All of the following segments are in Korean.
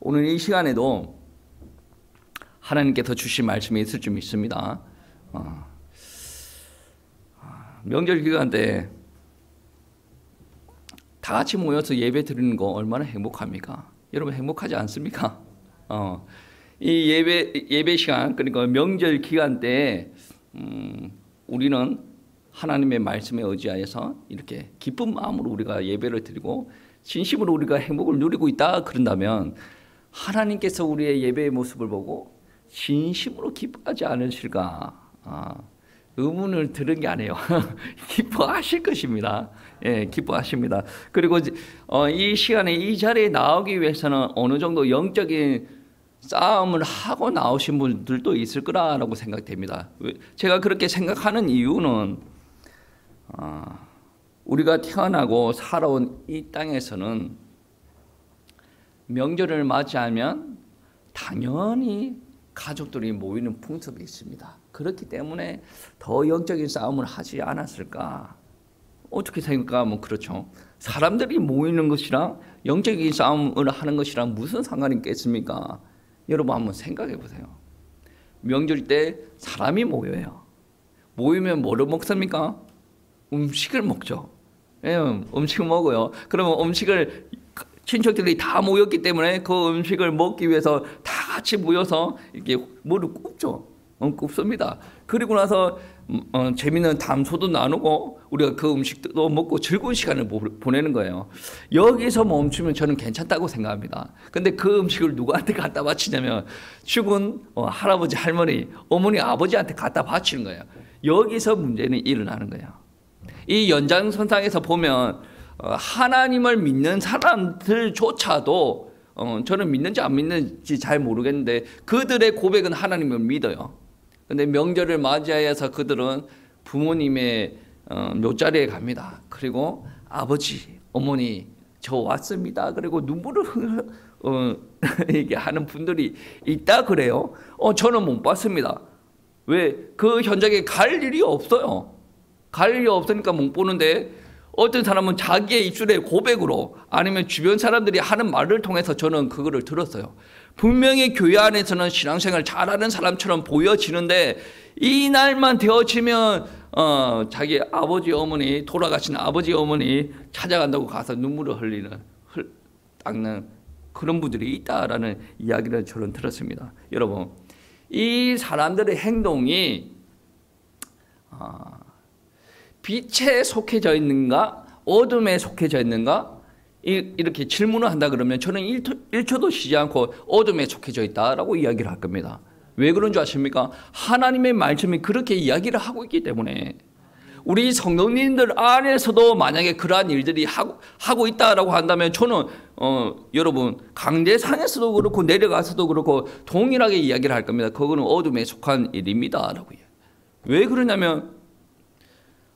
오늘 이 시간에도 하나님께서 주신 말씀이 있을 줄 믿습니다. 명절 기간 때 다 같이 모여서 예배 드리는 거 얼마나 행복합니까? 여러분 행복하지 않습니까? 이 예배 시간, 그러니까 명절 기간 때 우리는 하나님의 말씀에 의지하여서 이렇게 기쁜 마음으로 우리가 예배를 드리고 진심으로 우리가 행복을 누리고 있다 그런다면 하나님께서 우리의 예배의 모습을 보고 진심으로 기뻐하지 않으실까? 의문을 들은 게 아니에요. 기뻐하실 것입니다. 예, 기뻐하십니다. 그리고 이 시간에 이 자리에 나오기 위해서는 어느 정도 영적인 싸움을 하고 나오신 분들도 있을 거라고 생각됩니다. 제가 그렇게 생각하는 이유는 우리가 태어나고 살아온 이 땅에서는 명절을 맞이하면 당연히 가족들이 모이는 풍습이 있습니다. 그렇기 때문에 더 영적인 싸움을 하지 않았을까? 어떻게 생각하면 그렇죠. 사람들이 모이는 것이랑 영적인 싸움을 하는 것이랑 무슨 상관이 있겠습니까? 여러분 한번 생각해 보세요. 명절 때 사람이 모여요. 모이면 뭐를 먹습니까? 음식을 먹죠. 예, 음식을 먹어요. 그러면 음식을 친척들이 다 모였기 때문에 그 음식을 먹기 위해서 다 같이 모여서 이렇게 뭐를 굽죠. 굽습니다. 그리고 나서 재미있는 담소도 나누고 우리가 그 음식도 먹고 즐거운 시간을 보내는 거예요. 여기서 멈추면 저는 괜찮다고 생각합니다. 근데 그 음식을 누구한테 갖다 바치냐면 죽은 할아버지, 할머니, 어머니, 아버지한테 갖다 바치는 거예요. 여기서 문제는 일어나는 거예요. 이 연장선상에서 보면 하나님을 믿는 사람들조차도 저는 믿는지 안 믿는지 잘 모르겠는데 그들의 고백은 하나님을 믿어요. 근데 명절을 맞이하여서 그들은 부모님의 묘자리에 갑니다. 그리고 아버지, 어머니 저 왔습니다. 그리고 눈물을 얘기하는 분들이 있다 그래요. 저는 못 봤습니다. 왜? 그 현장에 갈 일이 없어요. 갈 일이 없으니까 못 보는데 어떤 사람은 자기의 입술의 고백으로 아니면 주변 사람들이 하는 말을 통해서 저는 그거를 들었어요. 분명히 교회 안에서는 신앙생활 잘하는 사람처럼 보여지는데 이 날만 되어지면 자기 아버지 어머니 돌아가신 아버지 어머니 찾아간다고 가서 눈물을 닦는 그런 분들이 있다라는 이야기를 저는 들었습니다. 여러분 이 사람들의 행동이 빛에 속해져 있는가 어둠에 속해져 있는가 이렇게 질문을 한다 그러면 저는 1초도 쉬지 않고 어둠에 속해져 있다라고 이야기를 할 겁니다. 왜 그런 줄 아십니까? 하나님의 말씀이 그렇게 이야기를 하고 있기 때문에 우리 성도님들 안에서도 만약에 그러한 일들이 하고 있다라고 한다면 저는 여러분 강제상에서도 그렇고 내려가서도 그렇고 동일하게 이야기를 할 겁니다. 그거는 어둠에 속한 일입니다라고. 왜 그러냐면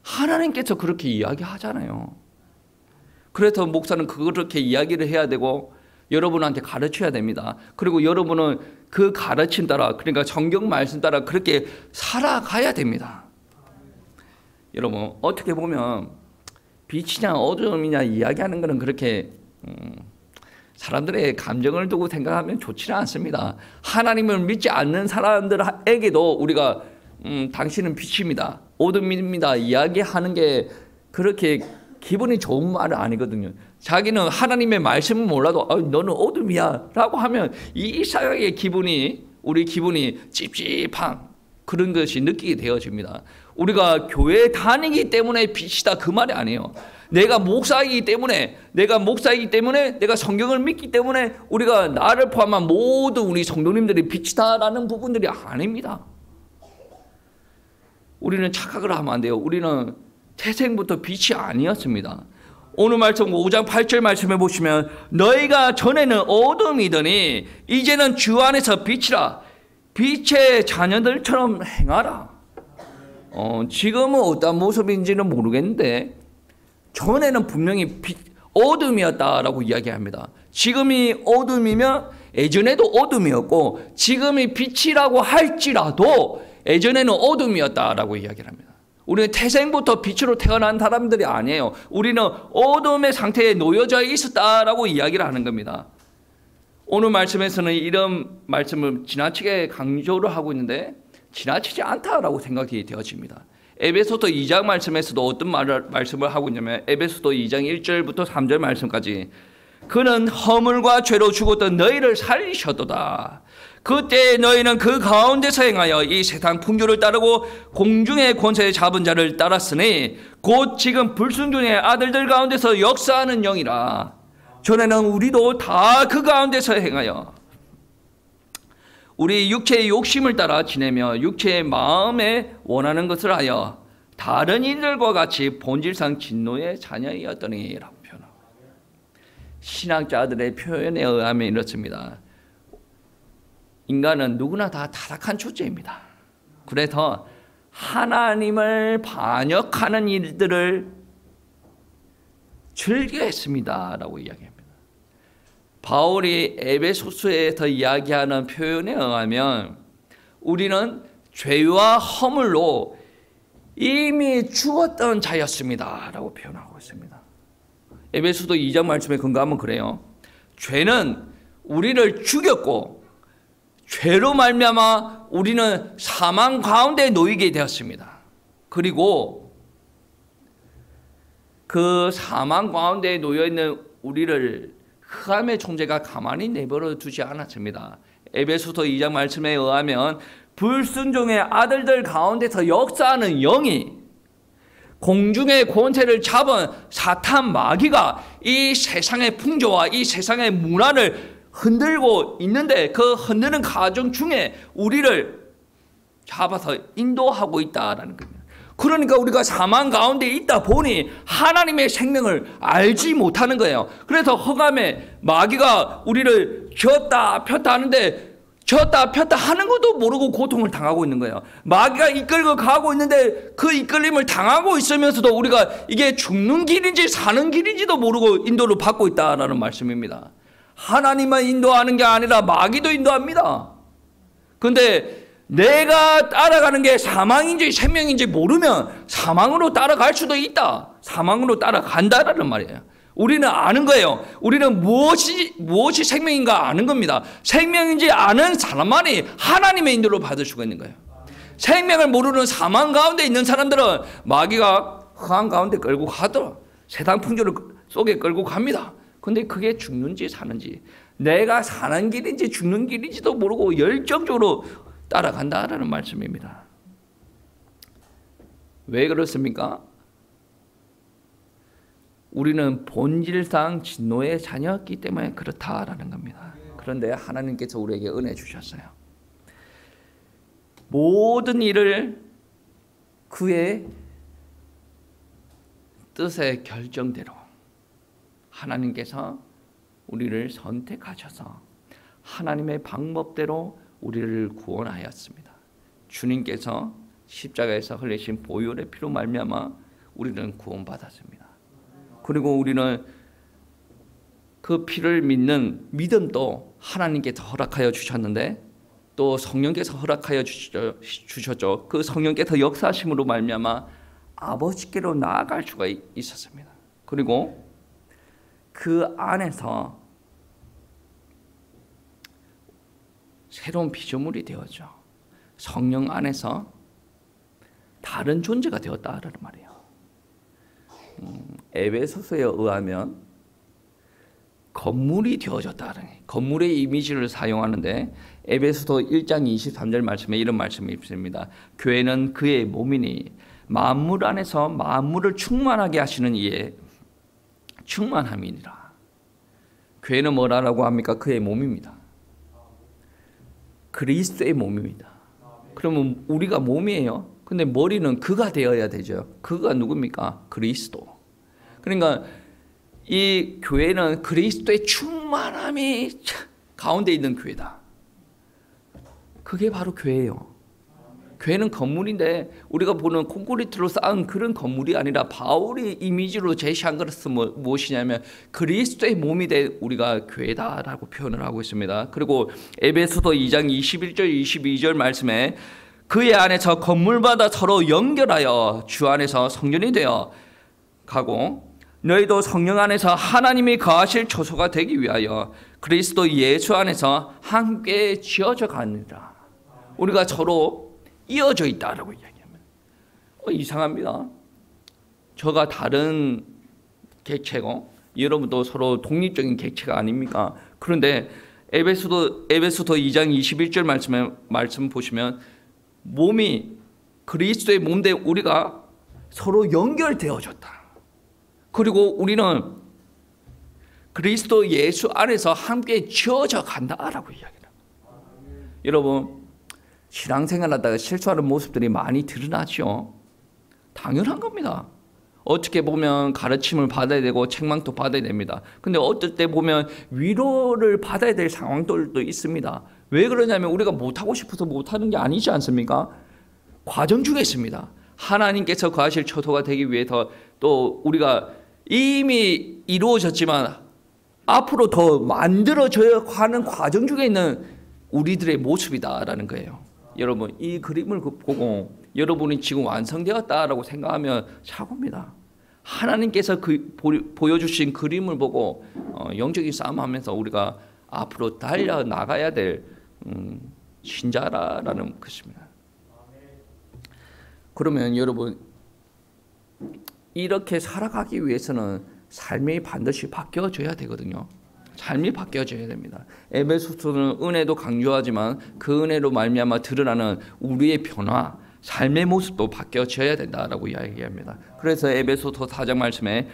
하나님께서 그렇게 이야기하잖아요. 그래서 목사는 그렇게 이야기를 해야 되고 여러분한테 가르쳐야 됩니다. 그리고 여러분은 그 가르침 따라 그러니까 성경 말씀 따라 그렇게 살아가야 됩니다. 여러분 어떻게 보면 빛이냐 어둠이냐 이야기하는 것은 그렇게 사람들의 감정을 두고 생각하면 좋지는 않습니다. 하나님을 믿지 않는 사람들에게도 우리가 당신은 빛입니다. 어둠입니다. 이야기하는 게 그렇게 기분이 좋은 말은 아니거든요. 자기는 하나님의 말씀은 몰라도 너는 어둠이야 라고 하면 이 사역의 기분이 우리 기분이 찝찝한 그런 것이 느끼게 되어집니다. 우리가 교회에 다니기 때문에 빛이다 그 말이 아니에요. 내가 목사이기 때문에 내가 성경을 믿기 때문에 우리가 나를 포함한 모든 우리 성도님들이 빛이다라는 부분들이 아닙니다. 우리는 착각을 하면 안 돼요. 우리는 태생부터 빛이 아니었습니다. 오늘 말씀 5장 8절 말씀해 보시면 너희가 전에는 어둠이더니 이제는 주 안에서 빛이라 빛의 자녀들처럼 행하라. 지금은 어떤 모습인지는 모르겠는데 전에는 분명히 어둠이었다라고 이야기합니다. 지금이 어둠이면 예전에도 어둠이었고 지금이 빛이라고 할지라도 예전에는 어둠이었다라고 이야기를 합니다. 우리는 태생부터 빛으로 태어난 사람들이 아니에요. 우리는 어둠의 상태에 놓여져 있었다라고 이야기를 하는 겁니다. 오늘 말씀에서는 이런 말씀을 지나치게 강조를 하고 있는데 지나치지 않다라고 생각이 되어집니다. 에베소서 2장 말씀에서도 어떤 말씀을 하고 있냐면 에베소서 2장 1절부터 3절 말씀까지 그는 허물과 죄로 죽었던 너희를 살리셨도다. 그때 너희는 그 가운데서 행하여 이 세상 풍조를 따르고 공중의 권세에 잡은 자를 따랐으니 곧 지금 불순종의 아들들 가운데서 역사하는 영이라. 전에는 우리도 다 그 가운데서 행하여 우리 육체의 욕심을 따라 지내며 육체의 마음에 원하는 것을 하여 다른 이들과 같이 본질상 진노의 자녀이었더니 라고 표현합니다. 신학자들의 표현에 의하면 이렇습니다. 인간은 누구나 다 타락한 존재입니다. 그래서 하나님을 반역하는 일들을 즐겨했습니다 라고 이야기합니다. 바울이 에베소서에서 이야기하는 표현에 의하면 우리는 죄와 허물로 이미 죽었던 자였습니다 라고 표현하고 있습니다. 에베소서 2장 말씀에 근거하면 그래요. 죄는 우리를 죽였고 죄로 말미암아 우리는 사망 가운데 놓이게 되었습니다. 그리고 그 사망 가운데 놓여있는 우리를 흑암의 존재가 가만히 내버려 두지 않았습니다. 에베소서 2장 말씀에 의하면 불순종의 아들들 가운데서 역사하는 영이 공중의 권세를 잡은 사탄 마귀가 이 세상의 풍조와 이 세상의 문화를 흔들고 있는데 그 흔드는 과정 중에 우리를 잡아서 인도하고 있다라는 겁니다. 그러니까 우리가 사망 가운데 있다 보니 하나님의 생명을 알지 못하는 거예요. 그래서 흑암의 마귀가 우리를 쥐었다 폈다 하는데 쥐었다 폈다 하는 것도 모르고 고통을 당하고 있는 거예요. 마귀가 이끌고 가고 있는데 그 이끌림을 당하고 있으면서도 우리가 이게 죽는 길인지 사는 길인지도 모르고 인도를 받고 있다라는 말씀입니다. 하나님만 인도하는 게 아니라 마귀도 인도합니다. 그런데 내가 따라가는 게 사망인지 생명인지 모르면 사망으로 따라갈 수도 있다. 사망으로 따라간다라는 말이에요. 우리는 아는 거예요. 우리는 무엇이 생명인가 아는 겁니다. 생명인지 아는 사람만이 하나님의 인도를 받을 수가 있는 거예요. 생명을 모르는 사망 가운데 있는 사람들은 마귀가 흑암 가운데 끌고 가더라. 세상 풍조 속에 끌고 갑니다. 근데 그게 죽는지 사는지 내가 사는 길인지 죽는 길인지도 모르고 열정적으로 따라간다라는 말씀입니다. 왜 그렇습니까? 우리는 본질상 진노의 자녀였기 때문에 그렇다라는 겁니다. 그런데 하나님께서 우리에게 은혜 주셨어요. 모든 일을 그의 뜻의 결정대로 하나님께서 우리를 선택하셔서 하나님의 방법대로 우리를 구원하였습니다. 주님께서 십자가에서 흘리신 보혈의 피로 말미암아 우리는 구원받았습니다. 그리고 우리는 그 피를 믿는 믿음도 하나님께서 허락하여 주셨는데 또 성령께서 허락하여 주셨죠. 그 성령께서 역사하심으로 말미암아 아버지께로 나아갈 수가 있었습니다. 그리고 그 안에서 새로운 피조물이 되었죠. 성령 안에서 다른 존재가 되었다라는 말이에요. 에베소서에 의하면 건물이 되어졌다는 건물의 이미지를 사용하는데 에베소서 1장 23절 말씀에 이런 말씀이 있습니다. 교회는 그의 몸이니 만물 안에서 만물을 충만하게 하시는 이의 충만함이니라. 교회는 뭐라고 합니까? 그의 몸입니다. 그리스도의 몸입니다. 그러면 우리가 몸이에요. 근데 머리는 그가 되어야 되죠. 그가 누굽니까? 그리스도. 그러니까 이 교회는 그리스도의 충만함이 가운데 있는 교회다. 그게 바로 교회예요. 교회는 건물인데 우리가 보는 콘크리트로 쌓은 그런 건물이 아니라 바울이 이미지로 제시한 것은 무엇이냐면 그리스도의 몸이 된 우리가 교회다라고 표현을 하고 있습니다. 그리고 에베소서 2장 21절 22절 말씀에 그의 안에서 건물마다 서로 연결하여 주 안에서 성전이 되어 가고 너희도 성령 안에서 하나님이 거하실 처소가 되기 위하여 그리스도 예수 안에서 함께 지어져 가느니라. 우리가 서로 이어져 있다라고 이야기합니다. 이상합니다. 저가 다른 객체고 여러분도 서로 독립적인 객체가 아닙니까? 그런데 에베소서 2장 21절 말씀 보시면 몸이 그리스도의 몸대 우리가 서로 연결되어졌다. 그리고 우리는 그리스도 예수 안에서 함께 지어져 간다라고 이야기합니다. 여러분, 신앙생활하다가 실수하는 모습들이 많이 드러나죠. 당연한 겁니다. 어떻게 보면 가르침을 받아야 되고 책망도 받아야 됩니다. 근데 어떨 때 보면 위로를 받아야 될 상황들도 있습니다. 왜 그러냐면 우리가 못하고 싶어서 못하는 게 아니지 않습니까? 과정 중에 있습니다. 하나님께서 거하실 처소가 되기 위해서 또 우리가 이미 이루어졌지만 앞으로 더 만들어져야 하는 과정 중에 있는 우리들의 모습이다라는 거예요. 여러분, 이 그림을 보고 여러분이 지금 완성되었다라고 생각하면 사고입니다. 하나님께서 보여주신 그림을 보고 영적인 싸움하면서 우리가 앞으로 달려나가야 될 신자라는 것입니다. 그러면 여러분, 이렇게 살아가기 위해서는 삶이 반드시 바뀌어져야 되거든요. 삶이 바뀌어져야 됩니다. 에베소서는 은혜도 강조하지만 그 은혜로 말미암아 드러나는 우리의 변화, 삶의 모습도 바뀌어져야 된다라고 이야기합니다. 그래서 에베소서 4장 말씀에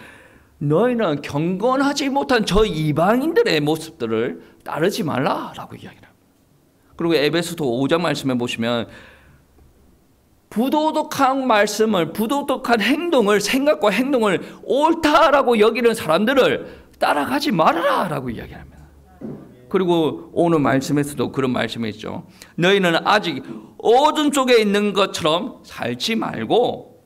너희는 경건하지 못한 저 이방인들의 모습들을 따르지 말라라고 이야기합니다. 그리고 에베소서 5장 말씀에 보시면 부도덕한 말씀을, 부도덕한 행동을, 생각과 행동을 옳다라고 여기는 사람들을 따라가지 말아라라고 이야기합니다. 그리고 오늘 말씀에서도 그런 말씀이 있죠. 너희는 아직 어둠 속에 있는 것처럼 살지 말고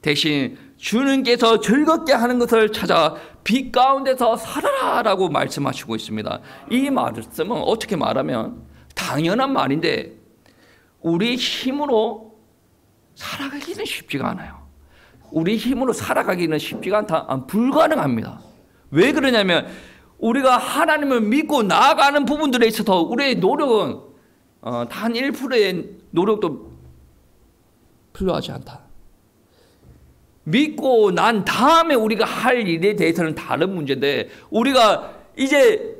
대신 주님께서 즐겁게 하는 것을 찾아 빛 가운데서 살아라라고 말씀하시고 있습니다. 이 말씀은 어떻게 말하면 당연한 말인데 우리 힘으로 살아가기는 쉽지가 않아요. 우리 힘으로 살아가기는 쉽지가 않다. 불가능합니다. 왜 그러냐면 우리가 하나님을 믿고 나아가는 부분들에 있어서 우리의 노력은 단 1%의 노력도 필요하지 않다. 믿고 난 다음에 우리가 할 일에 대해서는 다른 문제인데 우리가 이제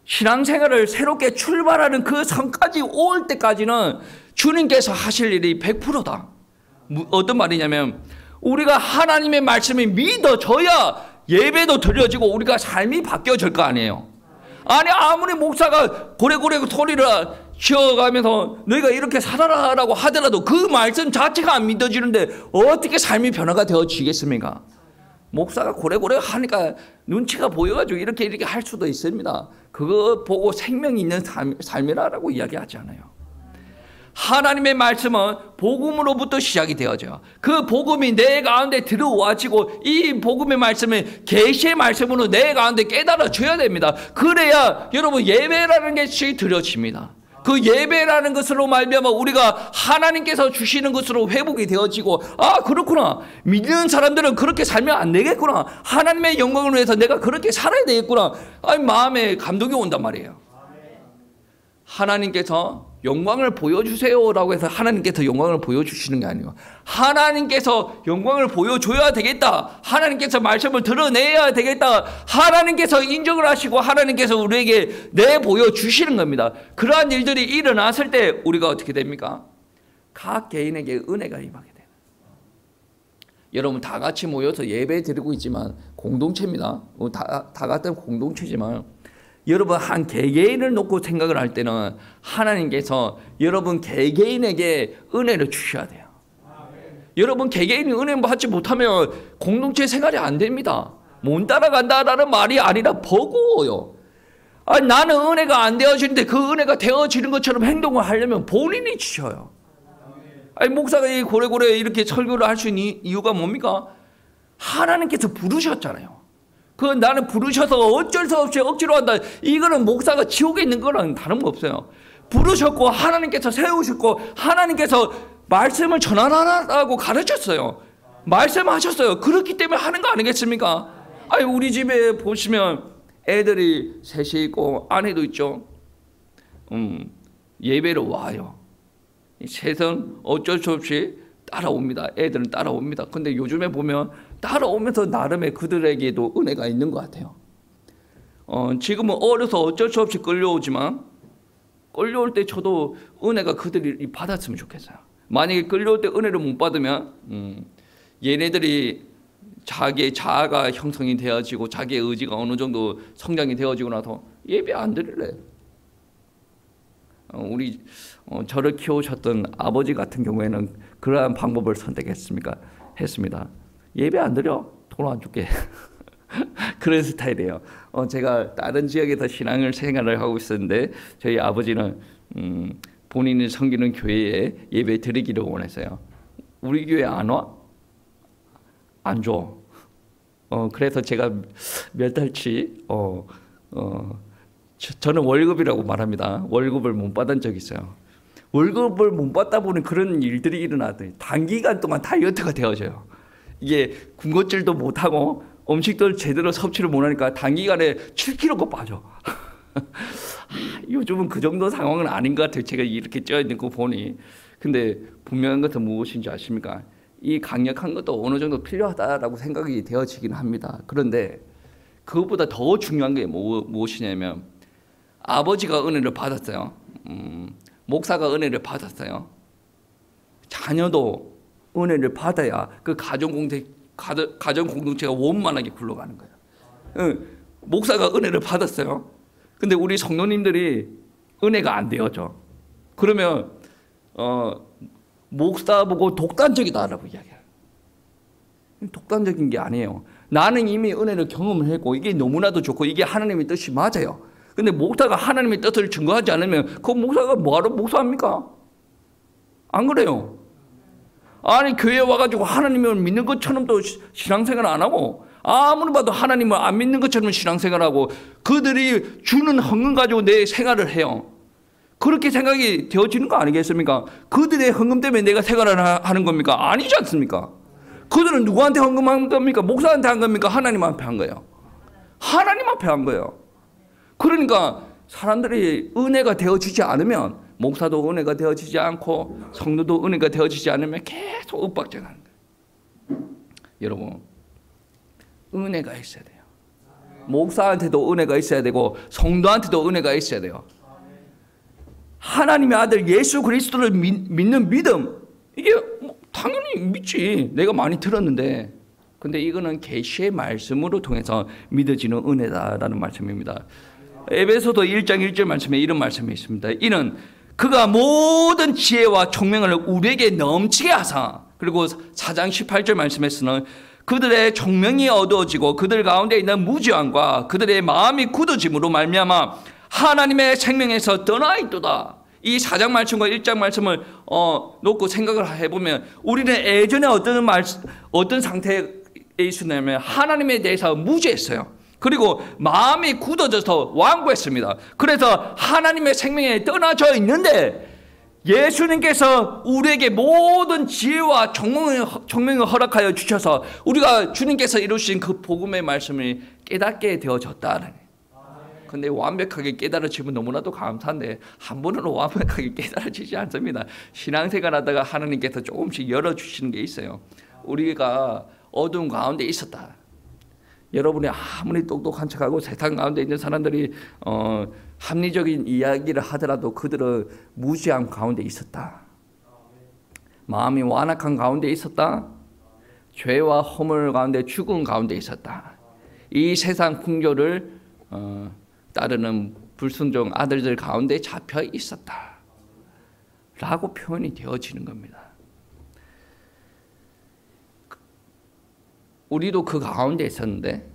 신앙생활을 새롭게 출발하는 그 선까지 올 때까지는 주님께서 하실 일이 100%다. 어떤 말이냐면 우리가 하나님의 말씀이 믿어져야 예배도 드려지고 우리가 삶이 바뀌어질 거 아니에요. 아니 아무리 목사가 고래고래 소리를 지어가면서 너희가 이렇게 살아라라고 하더라도 그 말씀 자체가 안 믿어지는데 어떻게 삶이 변화가 되어지겠습니까? 목사가 고래고래 하니까 눈치가 보여가지고 이렇게 할 수도 있습니다. 그거 보고 생명이 있는 삶이라고 이야기하지 않아요. 하나님의 말씀은 복음으로부터 시작이 되어져요. 그 복음이 내 가운데 들어와지고 이 복음의 말씀은 계시의 말씀으로 내 가운데 깨달아져야 됩니다. 그래야 여러분 예배라는 것이 드려집니다. 그 예배라는 것으로 말미암아 우리가 하나님께서 주시는 것으로 회복이 되어지고 아 그렇구나. 믿는 사람들은 그렇게 살면 안 되겠구나. 하나님의 영광을 위해서 내가 그렇게 살아야 되겠구나. 아니 마음에 감동이 온단 말이에요. 하나님께서 영광을 보여주세요라고 해서 하나님께서 영광을 보여주시는 게 아니에요. 하나님께서 영광을 보여줘야 되겠다. 하나님께서 말씀을 드러내야 되겠다. 하나님께서 인정을 하시고 하나님께서 우리에게 내보여주시는 겁니다. 그러한 일들이 일어났을 때 우리가 어떻게 됩니까? 각 개인에게 은혜가 임하게 돼요. 여러분 다 같이 모여서 예배 드리고 있지만 공동체입니다. 다 같은 공동체지만 여러분 한 개개인을 놓고 생각을 할 때는 하나님께서 여러분 개개인에게 은혜를 주셔야 돼요. 여러분 개개인이 은혜 받지 못하면 공동체 생활이 안 됩니다. 못 따라간다라는 말이 아니라 버거워요. 아니, 나는 은혜가 안 되어지는데 그 은혜가 되어지는 것처럼 행동을 하려면 본인이 지셔요. 아니, 목사가 이 고래고래 이렇게 설교를 할 수 있는 이유가 뭡니까? 하나님께서 부르셨잖아요. 그 나는 부르셔서 어쩔 수 없이 억지로 한다. 이거는 목사가 지옥에 있는 거랑 다름없어요. 부르셨고 하나님께서 세우셨고 하나님께서 말씀을 전하라고 가르쳤어요. 말씀하셨어요. 그렇기 때문에 하는 거 아니겠습니까? 아니 우리 집에 보시면 애들이 셋이 있고 아내도 있죠. 예배로 와요. 셋은 어쩔 수 없이 따라옵니다. 애들은 따라옵니다. 근데 요즘에 보면 따라오면서 나름의 그들에게도 은혜가 있는 것 같아요. 지금은 어려서 어쩔 수 없이 끌려오지만 끌려올 때 저도 은혜가 그들이 받았으면 좋겠어요. 만약에 끌려올 때 은혜를 못 받으면 얘네들이 자기의 자아가 형성이 되어지고 자기의 의지가 어느 정도 성장이 되어지고 나서 예배 안 드릴래. 우리 저를 키우셨던 아버지 같은 경우에는 그러한 방법을 선택했습니다. 예배 안 드려? 돈 안 줄게. 그런 스타일이에요. 제가 다른 지역에서 신앙을 생활을 하고 있었는데 저희 아버지는 본인이 섬기는 교회에 예배 드리기를 원했어요. 우리 교회 안 와? 안 줘. 그래서 제가 몇 달치 저는 월급이라고 말합니다. 월급을 못 받은 적이 있어요. 월급을 못 받다 보니 그런 일들이 일어나더니 단기간 동안 다이어트가 되어져요. 이게 군것질도 못하고 음식도 제대로 섭취를 못하니까 단기간에 7kg가 빠져. 요즘은 그 정도 상황은 아닌 것 같아요. 제가 이렇게 쪄 있는 거 보니. 근데 분명한 것은 무엇인지 아십니까? 이 강력한 것도 어느 정도 필요하다라고 생각이 되어지긴 합니다. 그런데 그것보다 더 중요한 게 무엇이냐면 아버지가 은혜를 받았어요. 목사가 은혜를 받았어요. 자녀도 은혜를 받아야 그 가정 공동체가 원만하게 굴러가는 거예요. 목사가 은혜를 받았어요. 근데 우리 성도님들이 은혜가 안 되어져. 그러면 목사 보고 독단적이다라고 이야기해요. 독단적인 게 아니에요. 나는 이미 은혜를 경험을 했고 이게 너무나도 좋고 이게 하나님의 뜻이 맞아요. 근데 목사가 하나님의 뜻을 증거하지 않으면 그 목사가 뭐하러 목사합니까? 안 그래요? 아니 교회에 와가지고 하나님을 믿는 것처럼 또 신앙생활 안 하고 아무리 봐도 하나님을 안 믿는 것처럼 신앙생활하고 그들이 주는 헌금 가지고 내 생활을 해요. 그렇게 생각이 되어지는 거 아니겠습니까? 그들의 헌금 때문에 내가 생활을 하는 겁니까? 아니지 않습니까? 그들은 누구한테 헌금한 겁니까? 목사한테 한 겁니까? 하나님 앞에 한 거예요. 하나님 앞에 한 거예요. 그러니까 사람들이 은혜가 되어지지 않으면 목사도 은혜가 되어지지 않고 성도도 은혜가 되어지지 않으면 계속 윽박져가는 거예요. 여러분 은혜가 있어야 돼요. 목사한테도 은혜가 있어야 되고 성도한테도 은혜가 있어야 돼요. 하나님의 아들 예수 그리스도를 믿는 믿음 이게 당연히 믿지. 내가 많이 들었는데 근데 이거는 계시의 말씀으로 통해서 믿어지는 은혜다라는 말씀입니다. 에베소서 1장 1절 말씀에 이런 말씀이 있습니다. 이는 그가 모든 지혜와 총명을 우리에게 넘치게 하사 그리고 4장 18절 말씀에서는 그들의 총명이 어두워지고 그들 가운데 있는 무지함과 그들의 마음이 굳어짐으로 말미암아 하나님의 생명에서 떠나 있도다. 이 4장 말씀과 1장 말씀을 놓고 생각을 해보면 우리는 예전에 어떤 상태에 있었냐면 하나님에 대해서 무지했어요. 그리고 마음이 굳어져서 완고했습니다. 그래서 하나님의 생명에 떠나져 있는데 예수님께서 우리에게 모든 지혜와 총명을 허락하여 주셔서 우리가 주님께서 이루신 그 복음의 말씀을 깨닫게 되어졌다. 근데 완벽하게 깨달아지면 너무나도 감사한데 한 번은 완벽하게 깨달아지지 않습니다. 신앙생활 하다가 하나님께서 조금씩 열어주시는 게 있어요. 우리가 어두운 가운데 있었다. 여러분이 아무리 똑똑한 척하고 세상 가운데 있는 사람들이 합리적인 이야기를 하더라도 그들은 무지함 가운데 있었다. 마음이 완악한 가운데 있었다. 죄와 허물 가운데 죽음 가운데 있었다. 이 세상 풍조를 따르는 불순종 아들들 가운데 잡혀 있었다 라고 표현이 되어지는 겁니다. 우리도 그 가운데 있었는데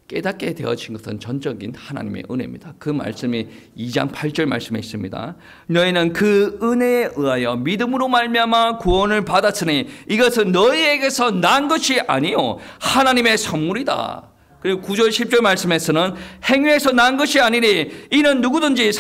깨닫게 되어진 것은 전적인 하나님의 은혜입니다. 그 말씀이 2장 8절 말씀에 있습니다. 너희는 그 은혜에 의하여 믿음으로 말미암아 구원을 받았으니 이것은 너희에게서 난 것이 아니요 하나님의 선물이다. 그리고 9절 10절 말씀에서는 행위에서 난 것이 아니니 이는 누구든지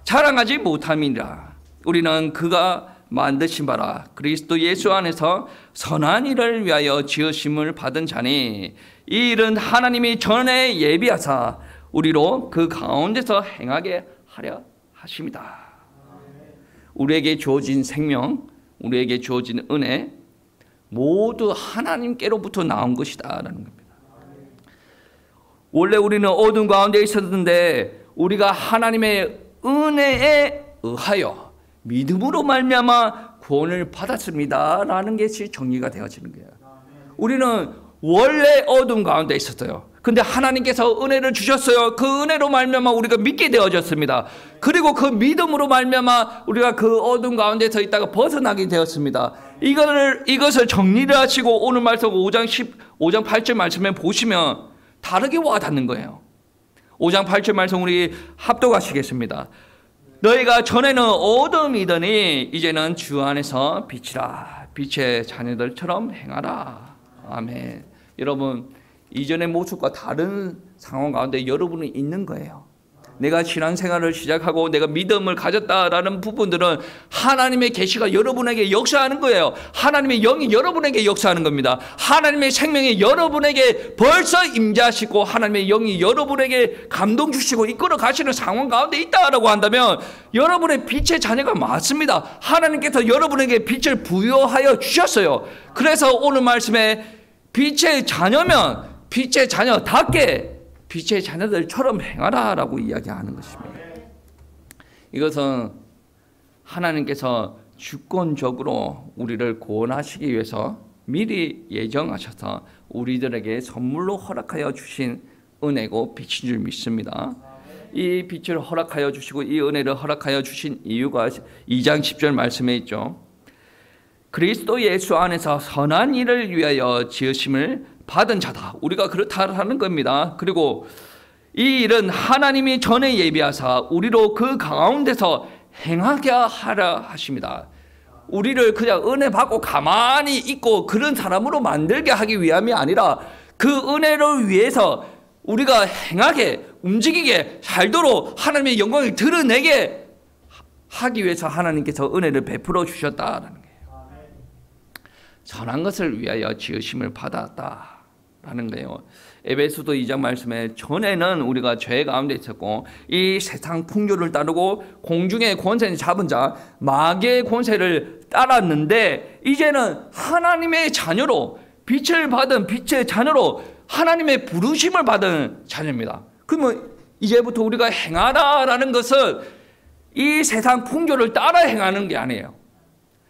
자랑하지 못함이라. 우리는 그가 만드신 바라 그리스도 예수 안에서 선한 일을 위하여 지으심을 받은 자니 이 일은 하나님이 전에 예비하사 우리로 그 가운데서 행하게 하려 하십니다. 우리에게 주어진 생명, 우리에게 주어진 은혜 모두 하나님께로부터 나온 것이다라는 겁니다. 원래 우리는 어둠 가운데 있었는데 우리가 하나님의 은혜에 의하여 믿음으로 말미암아 구원을 받았습니다라는 것이 정리가 되어지는 거예요. 우리는 원래 어둠 가운데 있었어요. 근데 하나님께서 은혜를 주셨어요. 그 은혜로 말미암아 우리가 믿게 되어졌습니다. 그리고 그 믿음으로 말미암아 우리가 그 어둠 가운데서 있다가 벗어나게 되었습니다. 이것을 정리를 하시고 오늘 말씀 5장 8절 말씀에 보시면 다르게 와닿는 거예요. 5장 8절 말씀 우리 합독하시겠습니다. 너희가 전에는 어둠이더니 이제는 주 안에서 빛이라. 빛의 자녀들처럼 행하라. 아멘. 여러분, 이전의 모습과 다른 상황 가운데 여러분은 있는 거예요. 내가 신앙생활을 시작하고 내가 믿음을 가졌다라는 부분들은 하나님의 계시가 여러분에게 역사하는 거예요. 하나님의 영이 여러분에게 역사하는 겁니다. 하나님의 생명이 여러분에게 벌써 임재하시고 하나님의 영이 여러분에게 감동 주시고 이끌어 가시는 상황 가운데 있다라고 한다면 여러분의 빛의 자녀가 맞습니다. 하나님께서 여러분에게 빛을 부여하여 주셨어요. 그래서 오늘 말씀에 빛의 자녀면 빛의 자녀답게 빛의 자녀들처럼 행하라라고 이야기하는 것입니다. 이것은 하나님께서 주권적으로 우리를 구원하시기 위해서 미리 예정하셔서 우리들에게 선물로 허락하여 주신 은혜고 빛인 줄 믿습니다. 이 빛을 허락하여 주시고 이 은혜를 허락하여 주신 이유가 2장 10절 말씀에 있죠. 그리스도 예수 안에서 선한 일을 위하여 지으심을 받은 자다. 우리가 그렇다는 겁니다. 그리고 이 일은 하나님이 전에 예비하사 우리로 그 가운데서 행하게 하려 하십니다. 우리를 그냥 은혜 받고 가만히 있고 그런 사람으로 만들게 하기 위함이 아니라 그 은혜를 위해서 우리가 행하게 움직이게 살도록 하나님의 영광을 드러내게 하기 위해서 하나님께서 은혜를 베풀어 주셨다라는 거예요. 선한 것을 위하여 지으심을 받았다라는 거예요. 에베소서 2장 말씀에 전에는 우리가 죄 가운데 있었고 이 세상 풍조를 따르고 공중의 권세를 잡은 자 마귀의 권세를 따랐는데 이제는 하나님의 자녀로 빛을 받은 빛의 자녀로 하나님의 부르심을 받은 자녀입니다. 그러면 이제부터 우리가 행하라라는 것은 이 세상 풍조를 따라 행하는 게 아니에요.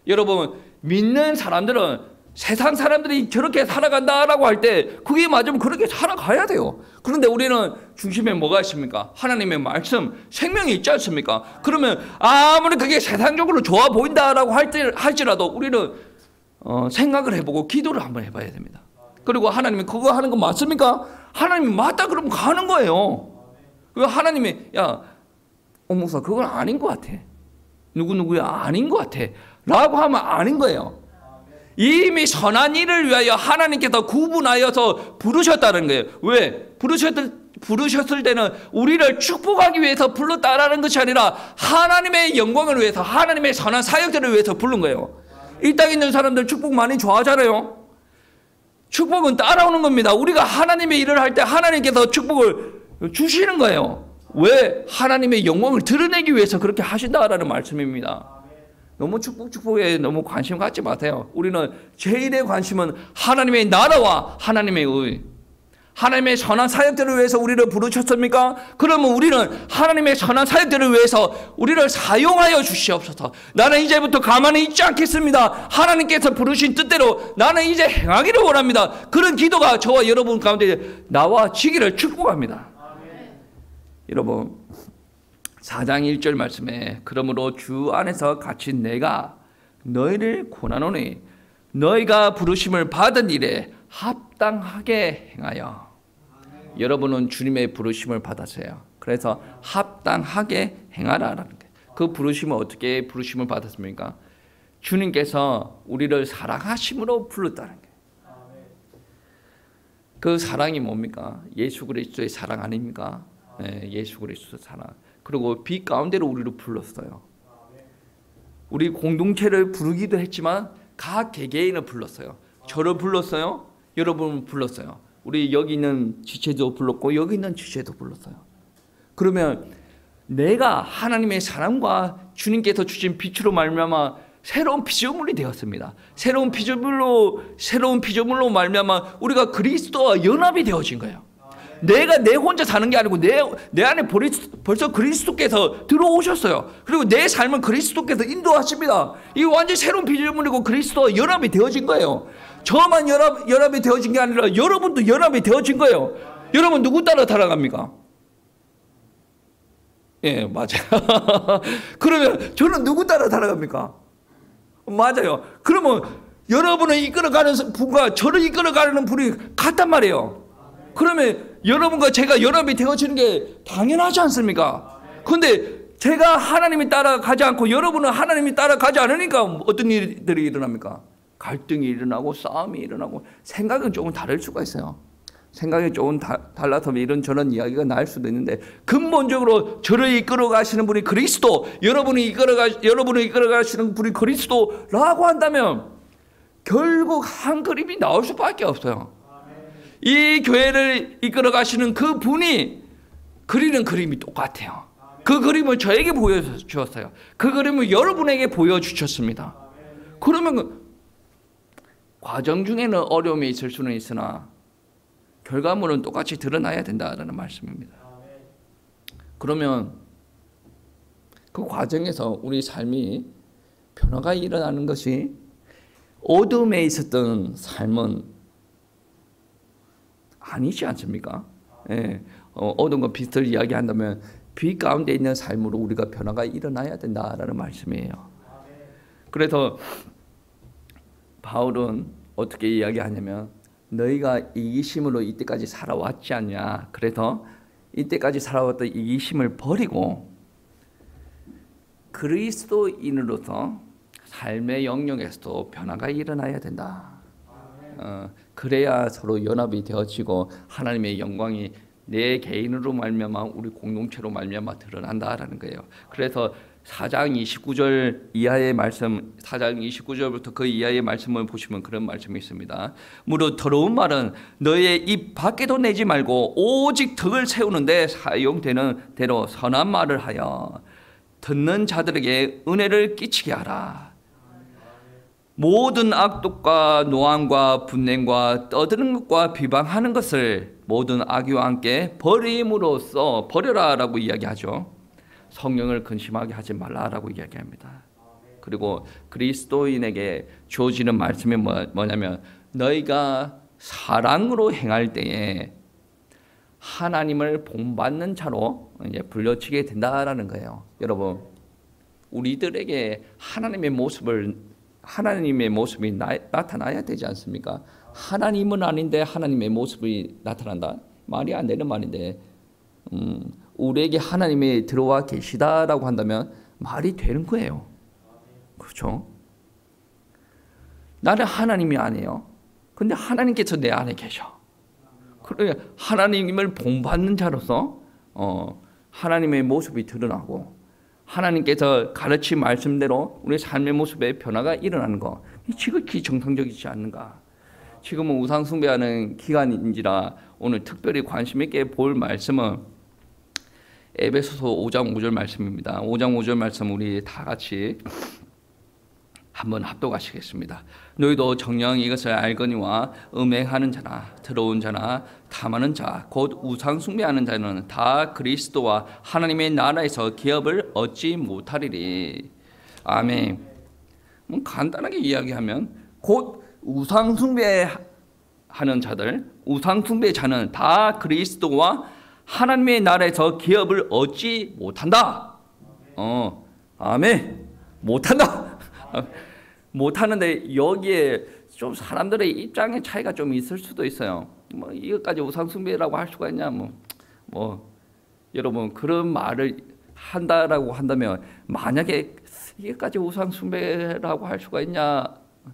여러분, 믿는 사람들은 세상 사람들이 저렇게 살아간다라고 할 때 그게 맞으면 그렇게 살아가야 돼요. 그런데 우리는 중심에 뭐가 있습니까? 하나님의 말씀, 생명이 있지 않습니까? 그러면 아무리 그게 세상적으로 좋아 보인다라고 할지라도 우리는 생각을 해보고 기도를 한번 해봐야 됩니다. 그리고 하나님이 그거 하는 거 맞습니까? 하나님이 맞다 그러면 가는 거예요. 그 하나님이 야, 목사 그건 아닌 것 같아. 누구누구야 아닌 것 같아. 라고 하면 아닌 거예요. 이미 선한 일을 위하여 하나님께서 구분하여서 부르셨다는 거예요. 왜? 부르셨을 때는 우리를 축복하기 위해서 불렀다라는 것이 아니라 하나님의 영광을 위해서 하나님의 선한 사역들을 위해서 부른 거예요. 이 땅에 있는 사람들 축복 많이 좋아하잖아요. 축복은 따라오는 겁니다. 우리가 하나님의 일을 할 때 하나님께서 축복을 주시는 거예요. 왜? 하나님의 영광을 드러내기 위해서 그렇게 하신다라는 말씀입니다. 너무 축복에 너무 관심 갖지 마세요. 우리는 제일의 관심은 하나님의 나라와 하나님의 의. 하나님의 선한 사역들을 위해서 우리를 부르셨습니까? 그러면 우리는 하나님의 선한 사역들을 위해서 우리를 사용하여 주시옵소서. 나는 이제부터 가만히 있지 않겠습니다. 하나님께서 부르신 뜻대로 나는 이제 행하기를 원합니다. 그런 기도가 저와 여러분 가운데 나와지기를 축복합니다. 여러분 4장 1절 말씀에 그러므로 주 안에서 갇힌 내가 너희를 권하노니 너희가 부르심을 받은 일에 합당하게 행하여. 여러분은 주님의 부르심을 받았어요. 그래서 합당하게 행하라라는 거예요. 그 부르심을 어떻게 부르심을 받았습니까? 주님께서 우리를 사랑하심으로 불렀다는 거예요. 그 사랑이 뭡니까? 예수 그리스도의 사랑 아닙니까? 네, 예수 그리스도의 사랑. 그리고 빛 가운데로 우리를 불렀어요. 우리 공동체를 부르기도 했지만 각 개개인을 불렀어요. 저를 불렀어요. 여러분을 불렀어요. 우리 여기 있는 지체도 불렀고 여기 있는 지체도 불렀어요. 그러면 내가 하나님의 사랑과 주님께서 주신 빛으로 말미암아 새로운 피조물이 되었습니다. 새로운 피조물로 말미암아 우리가 그리스도와 연합이 되어진 거예요. 내가 내 혼자 사는 게 아니고 내 안에 벌써 그리스도께서 들어오셨어요. 그리고 내 삶은 그리스도께서 인도하십니다. 이 완전히 새로운 피조물이고 그리스도와 연합이 되어진 거예요. 저만 연합이 되어진 게 아니라 여러분도 연합이 되어진 거예요. 여러분 누구 따라 살아갑니까? 예, 맞아요. 그러면 저는 누구 따라 살아갑니까? 맞아요. 그러면 여러분을 이끌어가는 분과 저를 이끌어가는 분이 같단 말이에요. 그러면 여러분과 제가 연합이 되어지는 게 당연하지 않습니까? 그런데 제가 하나님이 따라가지 않고 여러분은 하나님이 따라가지 않으니까 어떤 일들이 일어납니까? 갈등이 일어나고 싸움이 일어나고 생각은 조금 다를 수가 있어요. 생각이 조금 달라서 이런저런 이야기가 나올 수도 있는데 근본적으로 저를 이끌어 가시는 분이 그리스도, 여러분을 이끌어 가시는 분이 그리스도라고 한다면 결국 한 그림이 나올 수밖에 없어요. 이 교회를 이끌어 가시는 그 분이 그리는 그림이 똑같아요. 그 그림을 저에게 보여주셨어요. 그 그림을 여러분에게 보여주셨습니다. 그러면 과정 중에는 어려움이 있을 수는 있으나 결과물은 똑같이 드러나야 된다라는 말씀입니다. 그러면 그 과정에서 우리 삶이 변화가 일어나는 것이 어둠에 있었던 삶은 아니지 않습니까? 예. 어둠과 빛을 이야기한다면 빛 가운데 있는 삶으로 우리가 변화가 일어나야 된다라는 말씀이에요. 그래서 바울은 어떻게 이야기하냐면 너희가 이기심으로 이때까지 살아왔지 않냐. 그래서 이때까지 살아왔던 이기심을 버리고 그리스도인으로서 삶의 영역에서도 변화가 일어나야 된다. 그래야 서로 연합이 되어지고 하나님의 영광이 내 개인으로 말미암아 우리 공동체로 말미암아 드러난다라는 거예요. 그래서 4장 29절 이하의 말씀, 4장 29절부터 그 이하의 말씀을 보시면 그런 말씀이 있습니다. 무릇 더러운 말은 너의 입 밖에도 내지 말고 오직 덕을 세우는데 사용되는 대로 선한 말을 하여 듣는 자들에게 은혜를 끼치게 하라. 모든 악독과 노함과 분냄과 떠드는 것과 비방하는 것을 모든 악의와 함께 버림으로써 버려라라고 이야기하죠. 성령을 근심하게 하지 말라라고 이야기합니다. 그리고 그리스도인에게 주어지는 말씀이 뭐냐면 너희가 사랑으로 행할 때에 하나님을 본받는 자로 이제 불려지게 된다라는 거예요. 여러분, 우리들에게 하나님의 모습이 나타나야 되지 않습니까? 하나님은 아닌데 하나님의 모습이 나타난다? 말이 안 되는 말인데 우리에게 하나님이 들어와 계시다라고 한다면 말이 되는 거예요. 그렇죠? 나는 하나님이 아니에요. 근데 하나님께서 내 안에 계셔. 그래 하나님을 본받는 자로서 하나님의 모습이 드러나고 하나님께서 가르친 말씀대로 우리 삶의 모습에 변화가 일어나는 거, 지극히 정상적이지 않는가. 지금은 우상 숭배하는 기간인지라 오늘 특별히 관심 있게 볼 말씀은 에베소서 5장 5절 말씀입니다. 5장 5절 말씀 우리 다 같이 한번 합독하시겠습니다. 너희도 정녕 이것을 알거니와 음행하는 자나 더러운 자나 탐하는 자 곧 우상 숭배하는 자는 다 그리스도와 하나님의 나라에서 기업을 얻지 못하리리. 아멘. 간단하게 이야기하면 곧 우상 숭배하는 자들, 우상 숭배자는 다 그리스도와 하나님의 나라에서 기업을 얻지 못한다. 아멘. 못한다. 못하는데 여기에 좀 사람들의 입장의 차이가 좀 있을 수도 있어요. 뭐 이것까지 우상숭배라고 할 수가 있냐? 여러분 그런 말을 한다라고 한다면 만약에 이게까지 우상숭배라고 할 수가 있냐?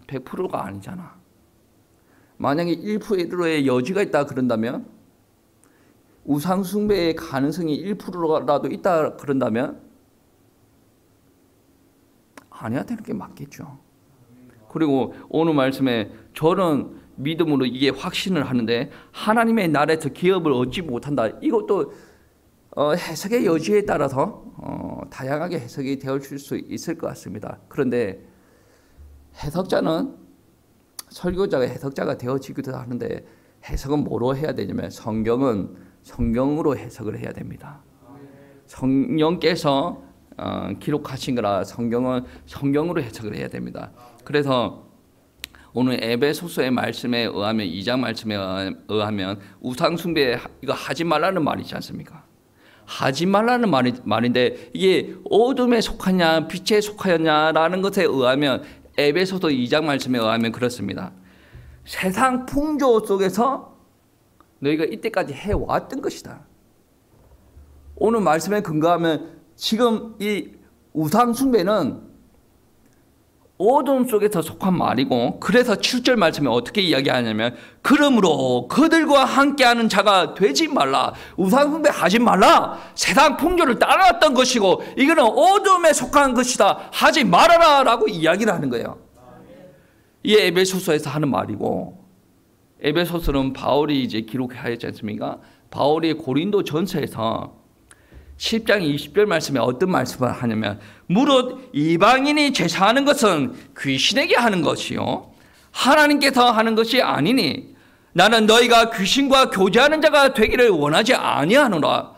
100%가 아니잖아. 만약에 1%의 여지가 있다 그런다면 우상숭배의 가능성이 1%라도 있다 그런다면 안 해야 되는 게 맞겠죠. 그리고 오늘 말씀에 저는 믿음으로 이게 확신을 하는데 하나님의 나라에서 기업을 얻지 못한다. 이것도 해석의 여지에 따라서 다양하게 해석이 되어질 수 있을 것 같습니다. 그런데 해석자는 설교자가 해석자가 되어지기도 하는데 해석은 뭐로 해야 되냐면 성경은 성경으로 해석을 해야 됩니다. 성령께서 기록하신 거라 성경은 성경으로 해석을 해야 됩니다. 그래서 오늘 에베소서의 말씀에 의하면 2장 말씀에 의하면 우상숭배 이거 하지 말라는 말이지 않습니까? 하지 말라는 말인데 이게 어둠에 속하냐 빛에 속하였냐라는 것에 의하면 에베소서 2장 말씀에 의하면 그렇습니다. 세상 풍조 속에서 너희가 이때까지 해왔던 것이다. 오늘 말씀에 근거하면 지금 이 우상숭배는 어둠 속에서 속한 말이고 그래서 7절 말씀에 어떻게 이야기하냐면 그러므로 그들과 함께하는 자가 되지 말라. 우상숭배 하지 말라. 세상 풍조를 따라왔던 것이고 이거는 어둠에 속한 것이다. 하지 말아라 라고 이야기를 하는 거예요. 이게 에베소서에서 하는 말이고 에베소서는 바울이 이제 기록하였지 않습니까? 바울이 고린도 전서에서 10장 20절 말씀에 어떤 말씀을 하냐면 무릇 이방인이 제사하는 것은 귀신에게 하는 것이요 하나님께서 하는 것이 아니니 나는 너희가 귀신과 교제하는 자가 되기를 원하지 아니하노라.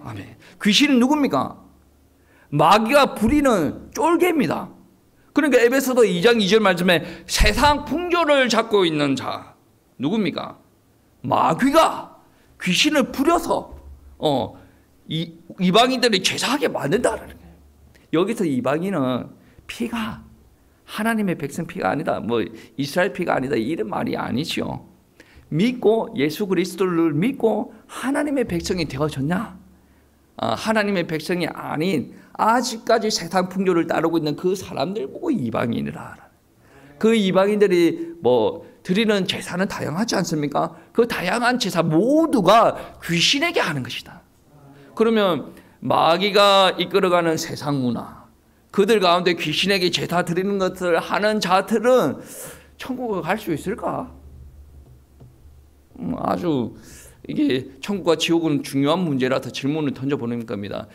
아멘. 귀신은 누굽니까? 마귀가 부리는 쫄개입니다. 그러니까 에베소서 2장 2절 말씀에 세상 풍조를 잡고 있는 자 누굽니까? 마귀가 귀신을 부려서 이방인들이 제사하게 만든다는 거예요. 여기서 이방인은 피가 하나님의 백성 피가 아니다. 뭐 이스라엘 피가 아니다. 이런 말이 아니죠. 믿고 예수 그리스도를 믿고 하나님의 백성이 되어졌냐? 하나님의 백성이 아닌 아직까지 세상 풍조를 따르고 있는 그 사람들 보고 이방인이라. 그 이방인들이 뭐 드리는 제사는 다양하지 않습니까? 그 다양한 제사 모두가 귀신에게 하는 것이다. 그러면 마귀가 이끌어가는 세상 문화, 그들 가운데 귀신에게 제사 드리는 것을 하는 자들은 천국에 갈 수 있을까? 아주 이게 천국과 지옥은 중요한 문제라서 질문을 던져보는 겁니다.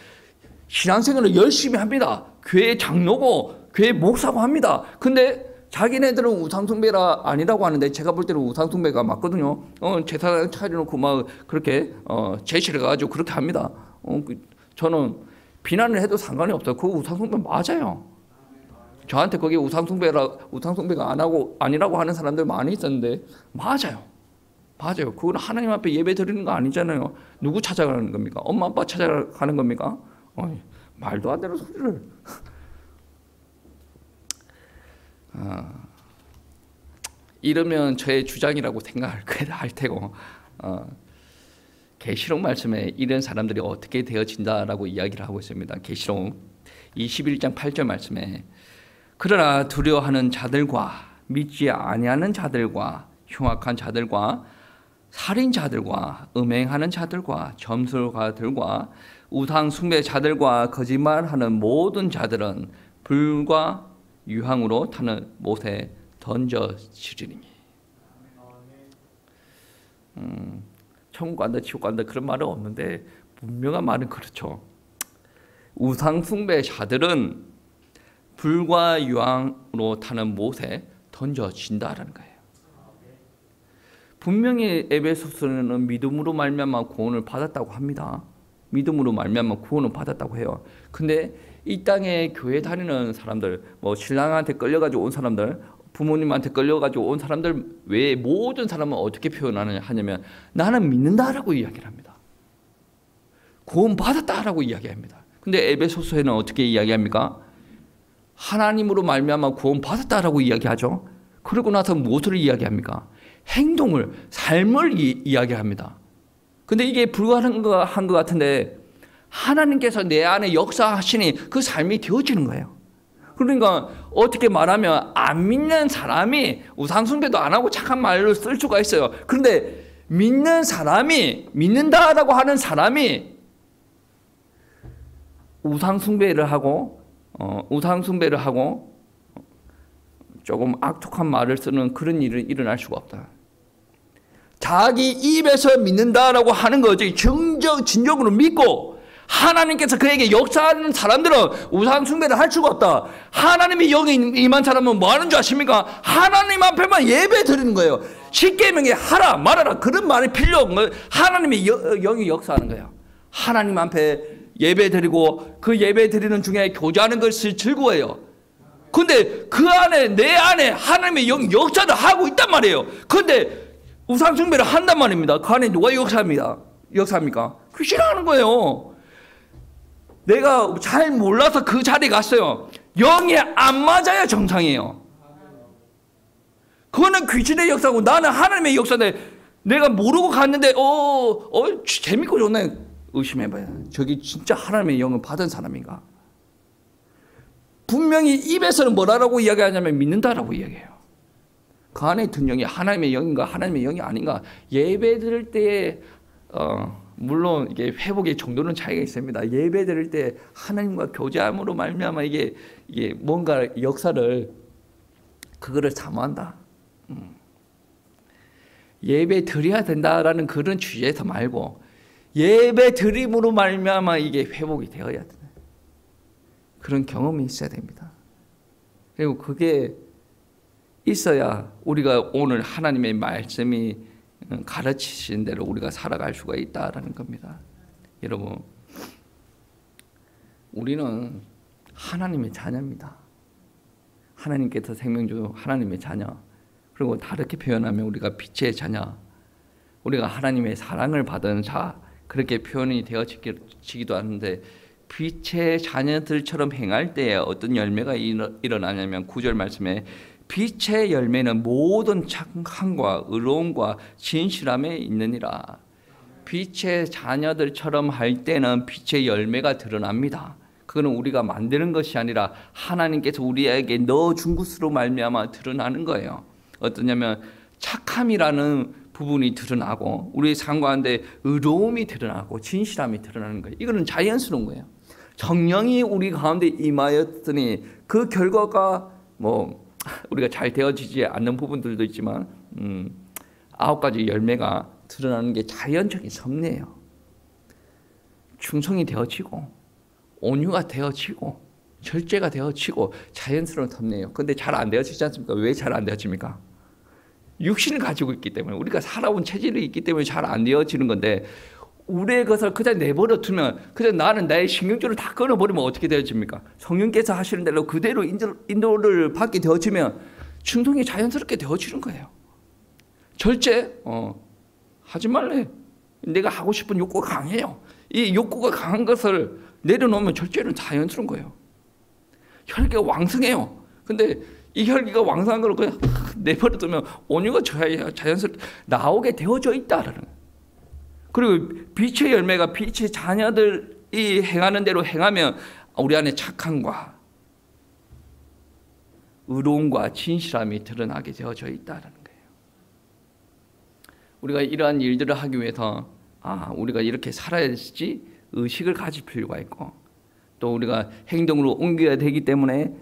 신앙생활을 열심히 합니다. 교회 장로고 교회 목사고 합니다. 근데 자기네들은 우상숭배가 아니라고 하는데 제가 볼 때는 우상숭배가 맞거든요. 제사 차려놓고 막 그렇게 제시를 해가지고 그렇게 합니다. 저는 비난을 해도 상관이 없어요. 그거 우상숭배 맞아요. 저한테 거기 우상숭배가 아니라고 하는 사람들 많이 있었는데 맞아요. 맞아요. 그건 하나님 앞에 예배 드리는 거 아니잖아요. 누구 찾아가는 겁니까? 엄마 아빠 찾아가는 겁니까? 말도 안 되는 소리를. 이러면 저의 주장이라고 생각할 테고 계시록 말씀에 이런 사람들이 어떻게 되어진다라고 이야기를 하고 있습니다. 계시록 21장 8절 말씀에 그러나 두려워하는 자들과 믿지 아니하는 자들과 흉악한 자들과 살인자들과 음행하는 자들과 점술가들과 우상 숭배자들과 거짓말하는 모든 자들은 불과 유황으로 타는 못에 던져지리니. 천국 간다 지옥 간다 그런 말은 없는데 분명한 말은 그렇죠. 우상 숭배자들은 불과 유황으로 타는 못에 던져진다라는 거예요. 분명히 에베소서는 믿음으로 말미암아 구원을 받았다고 합니다. 믿음으로 말미암아 구원을 받았다고 해요. 근데 이 땅에 교회 다니는 사람들, 뭐 신랑한테 끌려가지고 온 사람들, 부모님한테 끌려가지고 온 사람들 외에 모든 사람은 어떻게 표현하냐면 나는 믿는다라고 이야기를 합니다. 구원 받았다라고 이야기합니다. 근데 에베소서에는 어떻게 이야기합니까? 하나님으로 말미암아 구원 받았다라고 이야기하죠. 그러고 나서 무엇을 이야기합니까? 행동을, 삶을 이야기합니다. 근데 이게 불가능한 것 같은데 하나님께서 내 안에 역사하시니 그 삶이 되어지는 거예요. 그러니까 어떻게 말하면 안 믿는 사람이 우상숭배도 안 하고 착한 말로 쓸 수가 있어요. 그런데 믿는 사람이, 믿는다라고 하는 사람이 우상숭배를 하고 조금 악독한 말을 쓰는 그런 일은 일어날 수가 없다. 자기 입에서 믿는다라고 하는 거지 진정으로 믿고 하나님께서 그에게 역사하는 사람들은 우상 숭배를 할 수가 없다. 하나님이 영이 임한 사람은 뭐 하는 줄 아십니까? 하나님 앞에만 예배 드리는 거예요. 십계명에 하라 말아라 그런 말이 필요 없는 거예요. 하나님의 영이 역사하는 거예요. 하나님 앞에 예배 드리고 그 예배 드리는 중에 교제하는 것을 즐거워해요. 근데 그 안에 내 안에 하나님의 영이 역사를 하고 있단 말이에요. 근데 우상 숭배를 한단 말입니다. 그 안에 누가 역사합니까? 귀신하는 거예요. 내가 잘 몰라서 그 자리에 갔어요. 영이 안 맞아야 정상이에요. 그거는 귀신의 역사고 나는 하나님의 역사인데 내가 모르고 갔는데 재밌고 좋네. 의심해봐요. 저기 진짜 하나님의 영을 받은 사람인가? 분명히 입에서는 뭐라고 이야기하냐면 믿는다라고 이야기해요. 그 안에 든 영이 하나님의 영인가 하나님의 영이 아닌가. 예배 드릴 때에 물론 이게 회복의 정도는 차이가 있습니다. 예배 드릴 때 하나님과 교제함으로 말미암아 이게 뭔가 역사를 그거를 사모한다. 예배 드려야 된다라는 그런 주제에서 말고 예배 드림으로 말미암아 이게 회복이 되어야 돼. 그런 경험이 있어야 됩니다. 그리고 그게 있어야 우리가 오늘 하나님의 말씀이 가르치신 대로 우리가 살아갈 수가 있다라는 겁니다. 여러분, 우리는 하나님의 자녀입니다. 하나님께서 생명 주 하나님의 자녀. 그리고 다르게 표현하면 우리가 빛의 자녀. 우리가 하나님의 사랑을 받은 자. 그렇게 표현이 되어지기도 하는데 빛의 자녀들처럼 행할 때에 어떤 열매가 일어나냐면 9절 말씀에 빛의 열매는 모든 착함과 의로움과 진실함에 있느니라. 빛의 자녀들처럼 할 때는 빛의 열매가 드러납니다. 그거는 우리가 만드는 것이 아니라 하나님께서 우리에게 넣어준 것으로 말미암아 드러나는 거예요. 어떠냐면 착함이라는 부분이 드러나고 우리의 삶 가운데 의로움이 드러나고 진실함이 드러나는 거예요. 이거는 자연스러운 거예요. 성령이 우리 가운데 임하였으니 그 결과가 우리가 잘 되어지지 않는 부분들도 있지만 9가지 열매가 드러나는 게 자연적인 섭리예요. 충성이 되어지고 온유가 되어지고 절제가 되어지고 자연스러운 섭리예요. 근데 잘 안 되어지지 않습니까? 왜 잘 안 되어집니까? 육신을 가지고 있기 때문에 우리가 살아온 체질이 있기 때문에 잘 안 되어지는 건데 우리의 것을 그냥 내버려 두면 그냥 나는 나의 신경줄을 다 끊어버리면 어떻게 되어집니까? 성령께서 하시는 대로 그대로 인도를 받게 되어지면 충동이 자연스럽게 되어지는 거예요. 절제? 하지 말래. 내가 하고 싶은 욕구가 강해요. 이 욕구가 강한 것을 내려놓으면 절제는 자연스러운 거예요. 혈기가 왕성해요. 근데 이 혈기가 왕성한 걸 그냥 내버려 두면 온유가 자연스럽게 나오게 되어져 있다라는 거예요. 그리고 빛의 열매가 빛의 자녀들이 행하는 대로 행하면 우리 안에 착함과 의로움과 진실함이 드러나게 되어져 있다는 거예요. 우리가 이러한 일들을 하기 위해서 우리가 이렇게 살아야지 의식을 가질 필요가 있고 또 우리가 행동으로 옮겨야 되기 때문에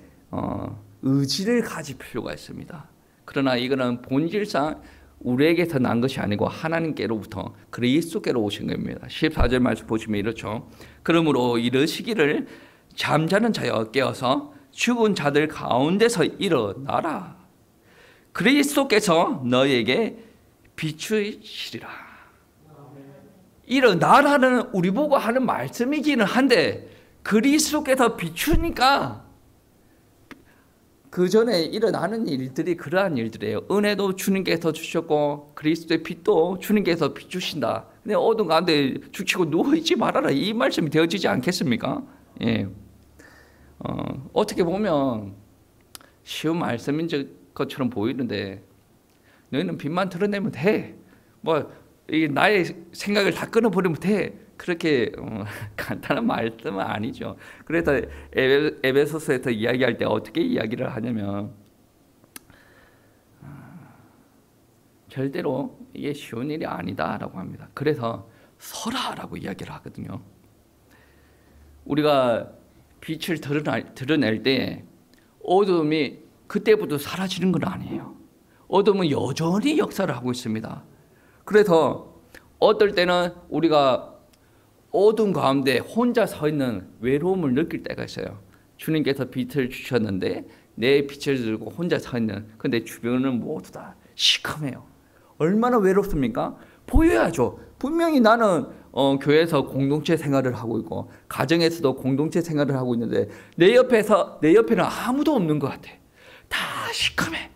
의지를 가질 필요가 있습니다. 그러나 이거는 본질상 우리에게서 난 것이 아니고 하나님께로부터 그리스도께로 오신 겁니다. 14절 말씀 보시면 이렇죠. 그러므로 이르시기를 잠자는 자여 깨어서 죽은 자들 가운데서 일어나라. 그리스도께서 너에게 비추시리라. 일어나라는 우리 보고 하는 말씀이기는 한데 그리스도께서 비추니까 그 전에 일어나는 일들이 그러한 일들이에요. 은혜도 주님께서 주셨고 그리스도의 빛도 주님께서 비추신다. 근데 어둠 가운데 죽치고 누워있지 말아라. 이 말씀이 되어지지 않겠습니까? 예. 어떻게 보면 쉬운 말씀인 것처럼 보이는데 너희는 빛만 드러내면 돼. 나의 생각을 다 끊어버리면 돼. 그렇게 간단한 말씀은 아니죠. 그래서 에베소서에서 이야기할 때 어떻게 이야기를 하냐면 절대로 이게 쉬운 일이 아니다라고 합니다. 그래서 서라라고 이야기를 하거든요. 우리가 빛을 드러낼 때 어둠이 그때부터 사라지는 건 아니에요. 어둠은 여전히 역사를 하고 있습니다. 그래서 어떨 때는 우리가 어둠 가운데 혼자 서 있는 외로움을 느낄 때가 있어요. 주님께서 빛을 주셨는데 내 빛을 들고 혼자 서 있는, 근데 주변은 모두 다 시커매요. 얼마나 외롭습니까? 보여야죠. 분명히 나는 교회에서 공동체 생활을 하고 있고 가정에서도 공동체 생활을 하고 있는데 내 옆에는 아무도 없는 것 같아. 다 시커매.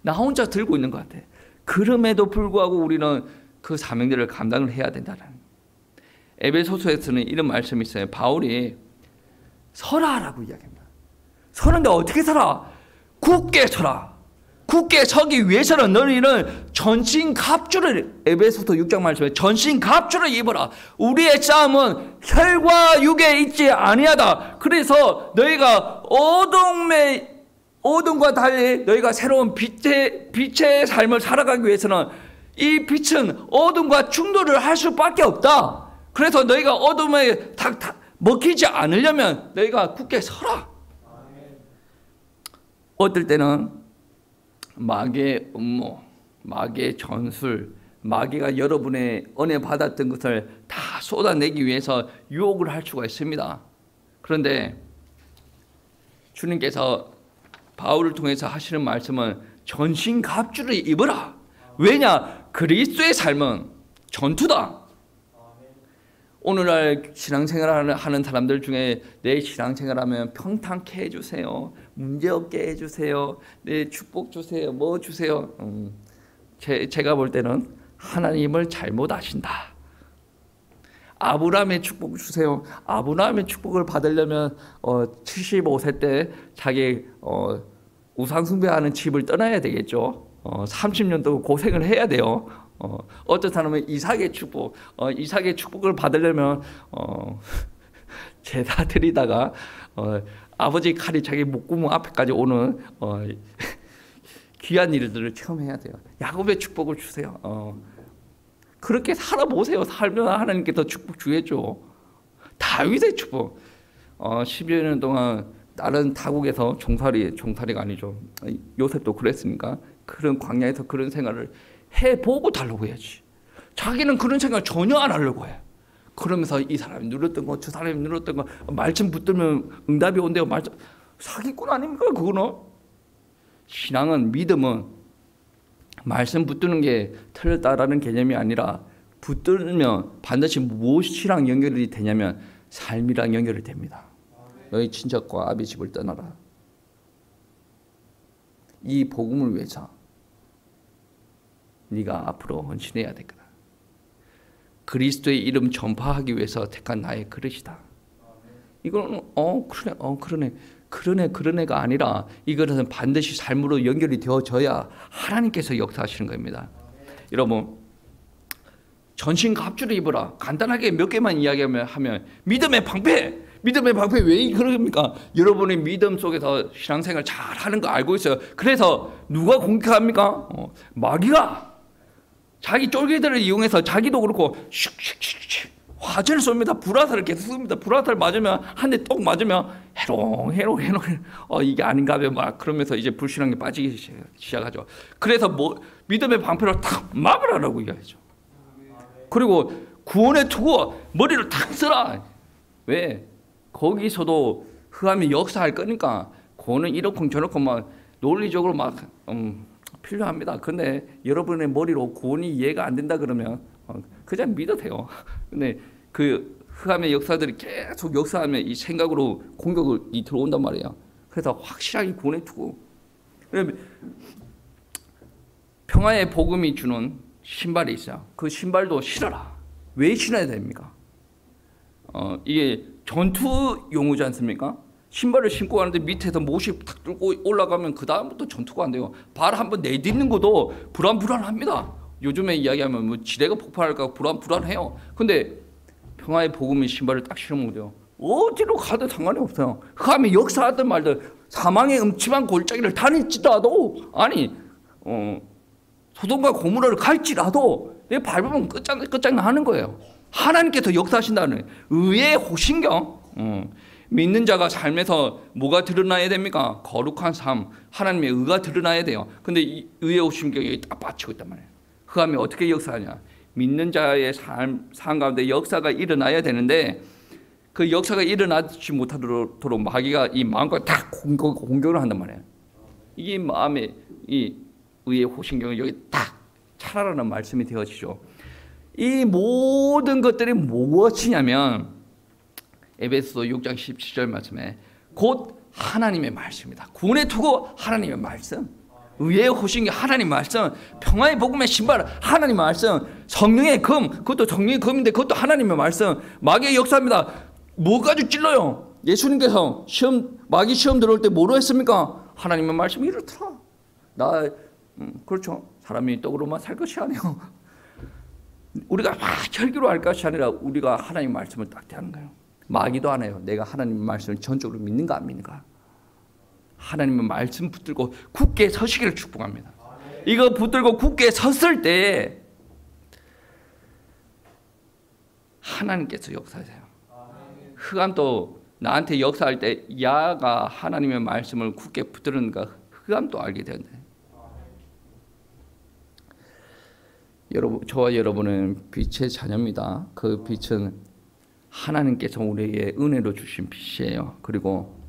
나 혼자 들고 있는 것 같아. 그럼에도 불구하고 우리는 그 사명들을 감당을 해야 된다는. 에베소서에서는 이런 말씀이 있어요. 바울이 서라라고 이야기합니다. 서는데 어떻게 서라? 굳게 서라. 굳게 서기 위해서는 너희는 전신 갑주를, 에베소서 6장 말씀에 전신 갑주를 입어라. 우리의 싸움은 혈과 육에 있지 아니하다. 그래서 너희가 어둠과 달리 너희가 새로운 빛의 삶을 살아가기 위해서는 이 빛은 어둠과 충돌을 할 수밖에 없다. 그래서 너희가 어둠에 먹히지 않으려면 너희가 굳게 서라. 어떨 때는 마귀의 음모, 마귀의 전술, 마귀가 여러분의 은혜 받았던 것을 다 쏟아내기 위해서 유혹을 할 수가 있습니다. 그런데 주님께서 바울을 통해서 하시는 말씀은 전신 갑주를 입어라. 왜냐? 그리스도의 삶은 전투다. 오늘날 신앙생활을 하는 사람들 중에 내 신앙생활하면 평탄케 해주세요, 문제없게 해주세요, 내 축복 주세요, 뭐 주세요. 제가 볼 때는 하나님을 잘못 아신다. 아브라함의 축복 주세요. 아브라함의 축복을 받으려면 75세 때 자기 우상 숭배하는 집을 떠나야 되겠죠. 30년 동안 고생을 해야 돼요. 어떤 사람은 이삭의 축복, 이삭의 축복을 받으려면 제사 드리다가 아버지 칼이 자기 목구멍 앞에까지 오는 귀한 일들을 처음 해야 돼요. 야곱의 축복을 주세요. 그렇게 살아보세요. 살면 하나님께서 축복 주겠죠. 다윗의 축복, 10여 년 동안 다른 타국에서 종살이가 아니죠. 요셉도 그랬으니까 그런 광야에서 그런 생활을 해보고 달라고 해야지. 자기는 그런 생각 전혀 안 하려고 해. 그러면서 이 사람이 눌렀던 거, 저 사람이 눌렀던 거, 말씀 붙들면 응답이 온대요. 사기꾼 아닙니까? 그거는. 신앙은, 믿음은 말씀 붙드는 게 틀렸다라는 개념이 아니라 붙들면 반드시 무엇이랑 연결이 되냐면 삶이랑 연결이 됩니다. 너희 친척과 아비 집을 떠나라. 이 복음을 위해서 네가 앞으로 헌신해야 되거든. 그리스도의 이름 전파하기 위해서 택한 나의 그릇이다. 이거는 그러네가 아니라 이것은 반드시 삶으로 연결이 되어져야 하나님께서 역사하시는 겁니다. 여러분, 전신 갑주를 입어라. 간단하게 몇 개만 이야기하면 믿음의 방패 왜 그럽니까? 여러분의 믿음 속에서 신앙생활 잘하는 거 알고 있어요. 그래서 누가 공격합니까? 마귀가 자기 쫄개들을 이용해서 자기도 그렇고 슉슉슉슉 화전을 쏩니다. 불화살을 계속 쏩니다. 불화살 맞으면 한 대 똑 맞으면 해롱 이게 아닌가 하면 막 그러면서 이제 불신앙에 빠지기 시작하죠. 그래서 믿음의 방패로 탁 막으라고 얘기하죠. 그리고 구원의 투구 머리를 탁 써라. 왜? 거기서도 흑암이 역사할 거니까 구원은 이렇고 저렇고 막 논리적으로 막 필요합니다. 근데 여러분의 머리로 구원이 이해가 안 된다 그러면 그냥 믿어도 돼요. 근데 그 흑암의 역사들이 계속 역사하면 이 생각으로 공격이 들어온단 말이에요. 그래서 확실하게 구원의 투구. 평화의 복음이 주는 신발이 있어요. 그 신발도 신어라. 왜 신어야 됩니까? 이게 전투용이지 않습니까? 신발을 신고 가는데 밑에서 못이 탁 뚫고 올라가면 그 다음부터 전투가 안 돼요. 발 한번 내딛는 것도 불안합니다. 요즘에 이야기하면 뭐 지대가 폭발할까 불안해요. 근데 평화의 복음의 신발을 딱 신으면 돼요. 어디로 가도 상관이 없어요. 흑암이 역사하던 말들, 사망의 음침한 골짜기를 다닐지라도, 아니 소돔과 고모라를 갈지라도 내 밟으면 끝장나는 거예요. 하나님께서 역사하신다는 의의 호신경. 믿는 자가 삶에서 뭐가 드러나야 됩니까? 거룩한 삶, 하나님의 의가 드러나야 돼요. 근데 이 의의 오심경이 딱 받치고 있단 말이에요. 흑암이 어떻게 역사하냐? 믿는 자의 삶 가운데 역사가 일어나야 되는데 그 역사가 일어나지 못하도록 마귀가 이 마음과 딱 공격을 한단 말이에요. 이게 마음의 이 의의 호신경을 여기 딱 차라라는 말씀이 되어지죠. 이 모든 것들이 무엇이냐면 에베소서 6장 17절 말씀에 곧 하나님의 말씀입니다. 구원의 투구 하나님의 말씀, 의의 호신경 하나님 말씀, 평화의 복음의 신발 하나님 말씀, 성령의 금 그것도 성령의 금인데 그것도 하나님의 말씀. 마귀의 역사입니다. 뭐 가지고 찔러요? 예수님께서 마귀 시험 들어올 때 뭐로 했습니까? 하나님의 말씀이 이렇더라. 그렇죠. 사람이 떡으로만 살 것이 아니에요. 우리가 혈기로 할 것이 아니라 우리가 하나님의 말씀을 딱 대하는 거예요. 마귀도 안 해요. 내가 하나님의 말씀을 전적으로 믿는가 안 믿는가. 하나님의 말씀 붙들고 굳게 서시기를 축복합니다. 이거 붙들고 굳게 섰을 때 하나님께서 역사하세요. 흑암도 나한테 역사할 때 야가 하나님의 말씀을 굳게 붙들는가 흑암도 알게 되는데 여러분, 저와 여러분은 빛의 자녀입니다. 그 빛은 하나님께서 우리에게 은혜로 주신 빛이에요. 그리고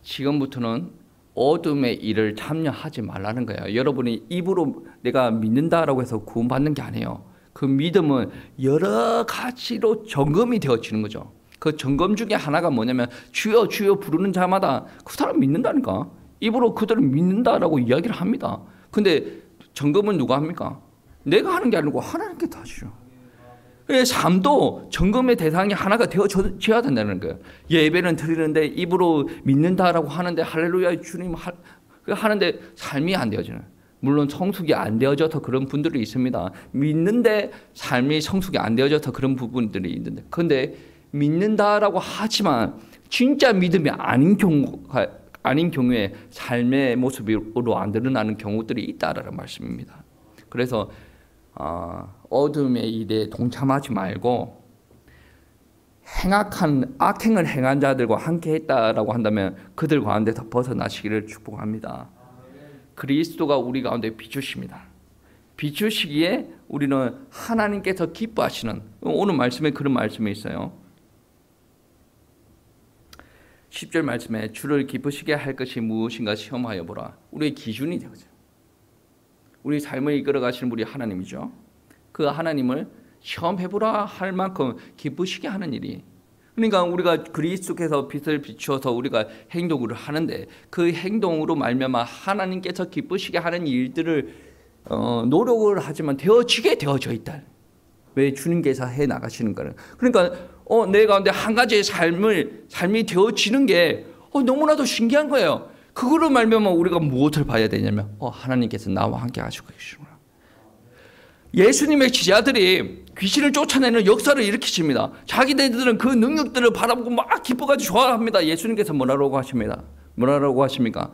지금부터는 어둠의 일을 참여하지 말라는 거예요. 여러분이 입으로 내가 믿는다라고 해서 구원받는 게 아니에요. 그 믿음은 여러 가지로 점검이 되어지는 거죠. 그 점검 중에 하나가 뭐냐면 주여 주여 부르는 자마다 그 사람 믿는다니까. 입으로 그들을 믿는다라고 이야기를 합니다. 근데 점검은 누가 합니까? 내가 하는 게 아니고 하나님께서 하시죠. 삶도 점검의 대상이 하나가 되어져야 된다는 거예요. 예배는 드리는데 입으로 믿는다라고 하는데 할렐루야 주님 하는데 삶이 안 되어지는. 물론 성숙이 안 되어져서 그런 분들이 있습니다. 믿는데 삶이 성숙이 안 되어져서 그런 부분들이 있는데 그런데 믿는다라고 하지만 진짜 믿음이 아닌 경우에 삶의 모습으로 안 드러나는 경우들이 있다라는 말씀입니다. 그래서 어둠의 일에 동참하지 말고 악행을 행한 자들과 함께 했다라고 한다면 그들 가운데서 벗어나시기를 축복합니다. 그리스도가 우리 가운데 비추십니다. 비추시기에 우리는 하나님께서 기뻐하시는 오늘 말씀에 그런 말씀이 있어요. 10절 말씀에 주를 기쁘시게 할 것이 무엇인가 시험하여 보라. 우리의 기준이 되어져. 우리 삶을 이끌어 가시는 우리 하나님이죠. 그 하나님을 시험해보라 할 만큼 기쁘시게 하는 일이. 그러니까 우리가 그리스도께서 빛을 비추어서 우리가 행동을 하는데 그 행동으로 말미암아 하나님께서 기쁘시게 하는 일들을 노력을 하지만 되어져 있다. 왜 주님께서 해 나가시는 거는. 그러니까 내 가운데 한 가지의 삶이 되어지는 게 너무나도 신기한 거예요. 그거로 말미암아 우리가 무엇을 봐야 되냐면 하나님께서 나와 함께 하시고 계시구나. 예수님의 제자들이 귀신을 쫓아내는 역사를 일으키십니다. 자기들은 그 능력들을 바라보고 막 기뻐가지고 좋아합니다. 예수님께서 뭐라고 하십니다. 뭐라고 하십니까?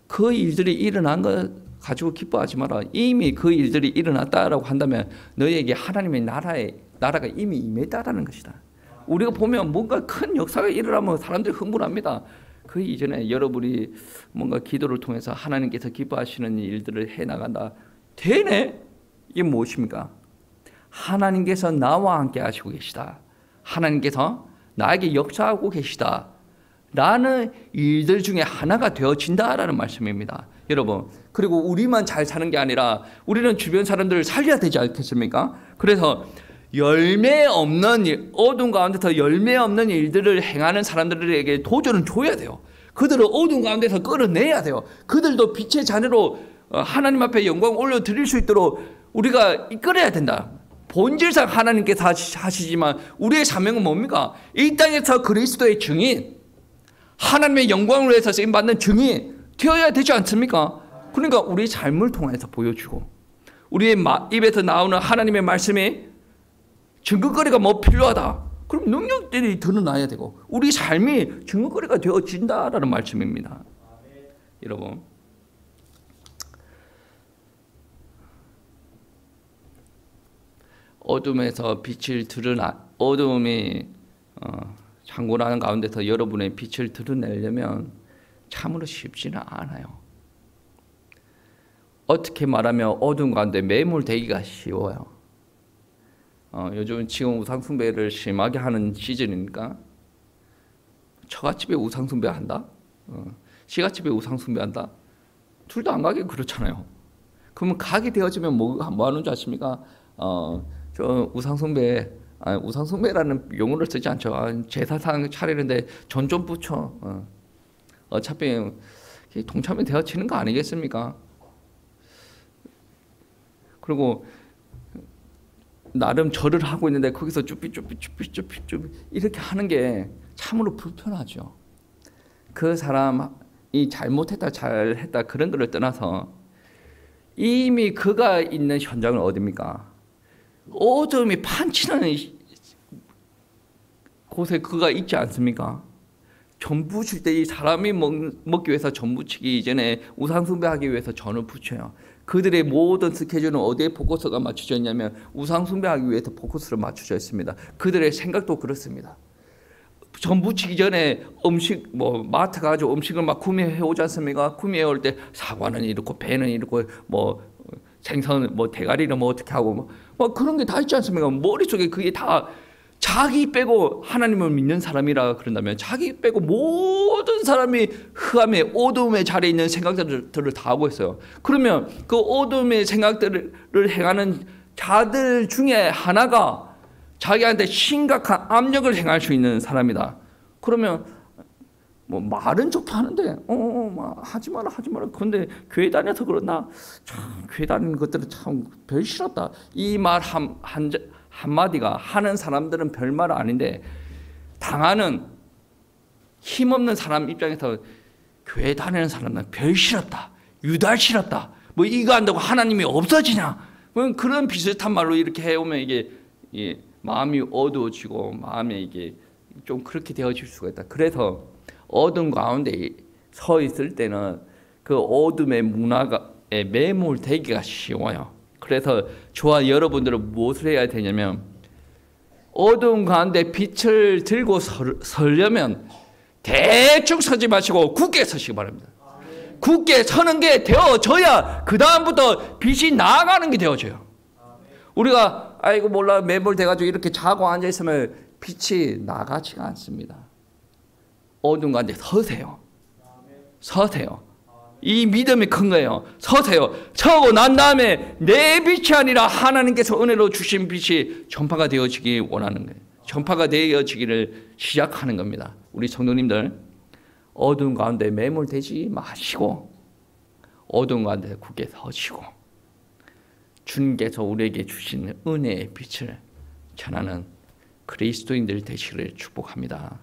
그 일들이 일어난 것 가지고 기뻐하지 마라. 이미 그 일들이 일어났다라고 한다면 너희에게 하나님의 나라가 이미 임했다라는 것이다. 우리가 보면 뭔가 큰 역사가 일어나면 사람들이 흥분합니다. 그 이전에 여러분이 뭔가 기도를 통해서 하나님께서 기뻐하시는 일들을 해나간다. 되네? 이게 무엇입니까? 하나님께서 나와 함께 하시고 계시다. 하나님께서 나에게 역사하고 계시다. 라는 일들 중에 하나가 되어진다라는 말씀입니다. 여러분, 그리고 우리만 잘 사는 게 아니라 우리는 주변 사람들을 살려야 되지 않겠습니까? 그래서 어둠 가운데서 열매 없는 일들을 행하는 사람들에게 도전을 줘야 돼요. 그들을 어둠 가운데서 끌어내야 돼요. 그들도 빛의 자녀로 하나님 앞에 영광 올려드릴 수 있도록 우리가 이끌어야 된다. 본질상 하나님께서 하시지만 우리의 사명은 뭡니까? 이 땅에서 그리스도의 증인, 하나님의 영광을 위해서 쓰임받는 증인 되어야 되지 않습니까? 그러니까 우리 삶을 통해서 보여주고 우리의 입에서 나오는 하나님의 말씀이 증거거리가 뭐 필요하다. 그럼 능력들이 드러나야 되고 우리 삶이 증거거리가 되어진다라는 말씀입니다. 여러분, 어둠에서 빛을 어둠이 창고라는 가운데서 여러분의 빛을 드러내려면 참으로 쉽지는 않아요. 어떻게 말하면 어두운 가운데 매몰되기가 쉬워요. 요즘 지금 우상숭배를 심하게 하는 시즌이니까 처갓집에 우상숭배한다? 시갓집에 우상숭배한다? 둘 다 안 가게 그렇잖아요. 그러면 가게 되어지면 뭐 하는 줄 아십니까? 저 우상숭배라는 용어를 쓰지 않죠. 제사상 차리는데 전 좀 붙여. 어차피 동참이 되어지는 거 아니겠습니까? 그리고 나름 절을 하고 있는데 거기서 쭈삐쭈삐 이렇게 하는 게 참으로 불편하죠. 그 사람이 잘못했다 잘했다 그런 거를 떠나서 이미 그가 있는 현장은 어디입니까? 어둠이 판치는 곳에 그가 있지 않습니까? 전 부칠 때 이 사람이 먹기 위해서 전 부치기 이전에 우상숭배하기 위해서 전을 부쳐요. 그들의 모든 스케줄은 어디에 포커스가 맞춰져 있냐면 우상숭배하기 위해서 포커스를 맞춰져 있습니다. 그들의 생각도 그렇습니다. 전 부치기 전에 음식 마트 가서 음식을 막 구매해 오지 않습니까? 구매해 올 때 사과는 이렇고 배는 이렇고 생선 대가리는 어떻게 하고 그런 게 다 있지 않습니까? 머릿속에 그게 다 자기 빼고 하나님을 믿는 사람이라 그런다면 자기 빼고 모든 사람이 흑암의 어둠의 자리에 있는 생각들을 다 하고 있어요. 그러면 그 어둠의 생각들을 행하는 자들 중에 하나가 자기한테 심각한 압력을 행할 수 있는 사람이다. 그러면 말은 좋게 하는데 하지 마라. 그런데 교회 다녀서 그러나 참 교회 다니는 것들은 참 별 싫었다. 이 말 한마디가 하는 사람들은 별말 아닌데 당하는 힘없는 사람 입장에서 교회 다니는 사람은 별 싫었다. 유달 싫었다. 이거 한다고 하나님이 없어지냐. 그런 비슷한 말로 이렇게 해오면 이게 마음이 어두워지고 마음에 이게 좀 그렇게 되어질 수가 있다. 그래서 어둠 가운데 서 있을 때는 그 어둠의 문화에 매몰되기가 쉬워요. 그래서 저와 여러분들은 무엇을 해야 되냐면 어두운 가운데 빛을 들고 서려면 대충 서지 마시고 굳게 서시기 바랍니다. 굳게 서는 게 되어져야 그 다음부터 빛이 나아가는 게 되어져요. 우리가 아이고 몰라 매몰돼가지고 이렇게 자고 앉아있으면 빛이 나가지가 않습니다. 어두운 가운데 서세요. 이 믿음이 큰 거예요. 서세요. 서고 난 다음에 내 빛이 아니라 하나님께서 은혜로 주신 빛이 전파가 되어지기 원하는 거예요. 전파가 되어지기를 시작하는 겁니다. 우리 성도님들 어두운 가운데 매몰되지 마시고 어두운 가운데 굳게 서시고 주님께서 우리에게 주신 은혜의 빛을 전하는 그리스도인들 되시기를 축복합니다.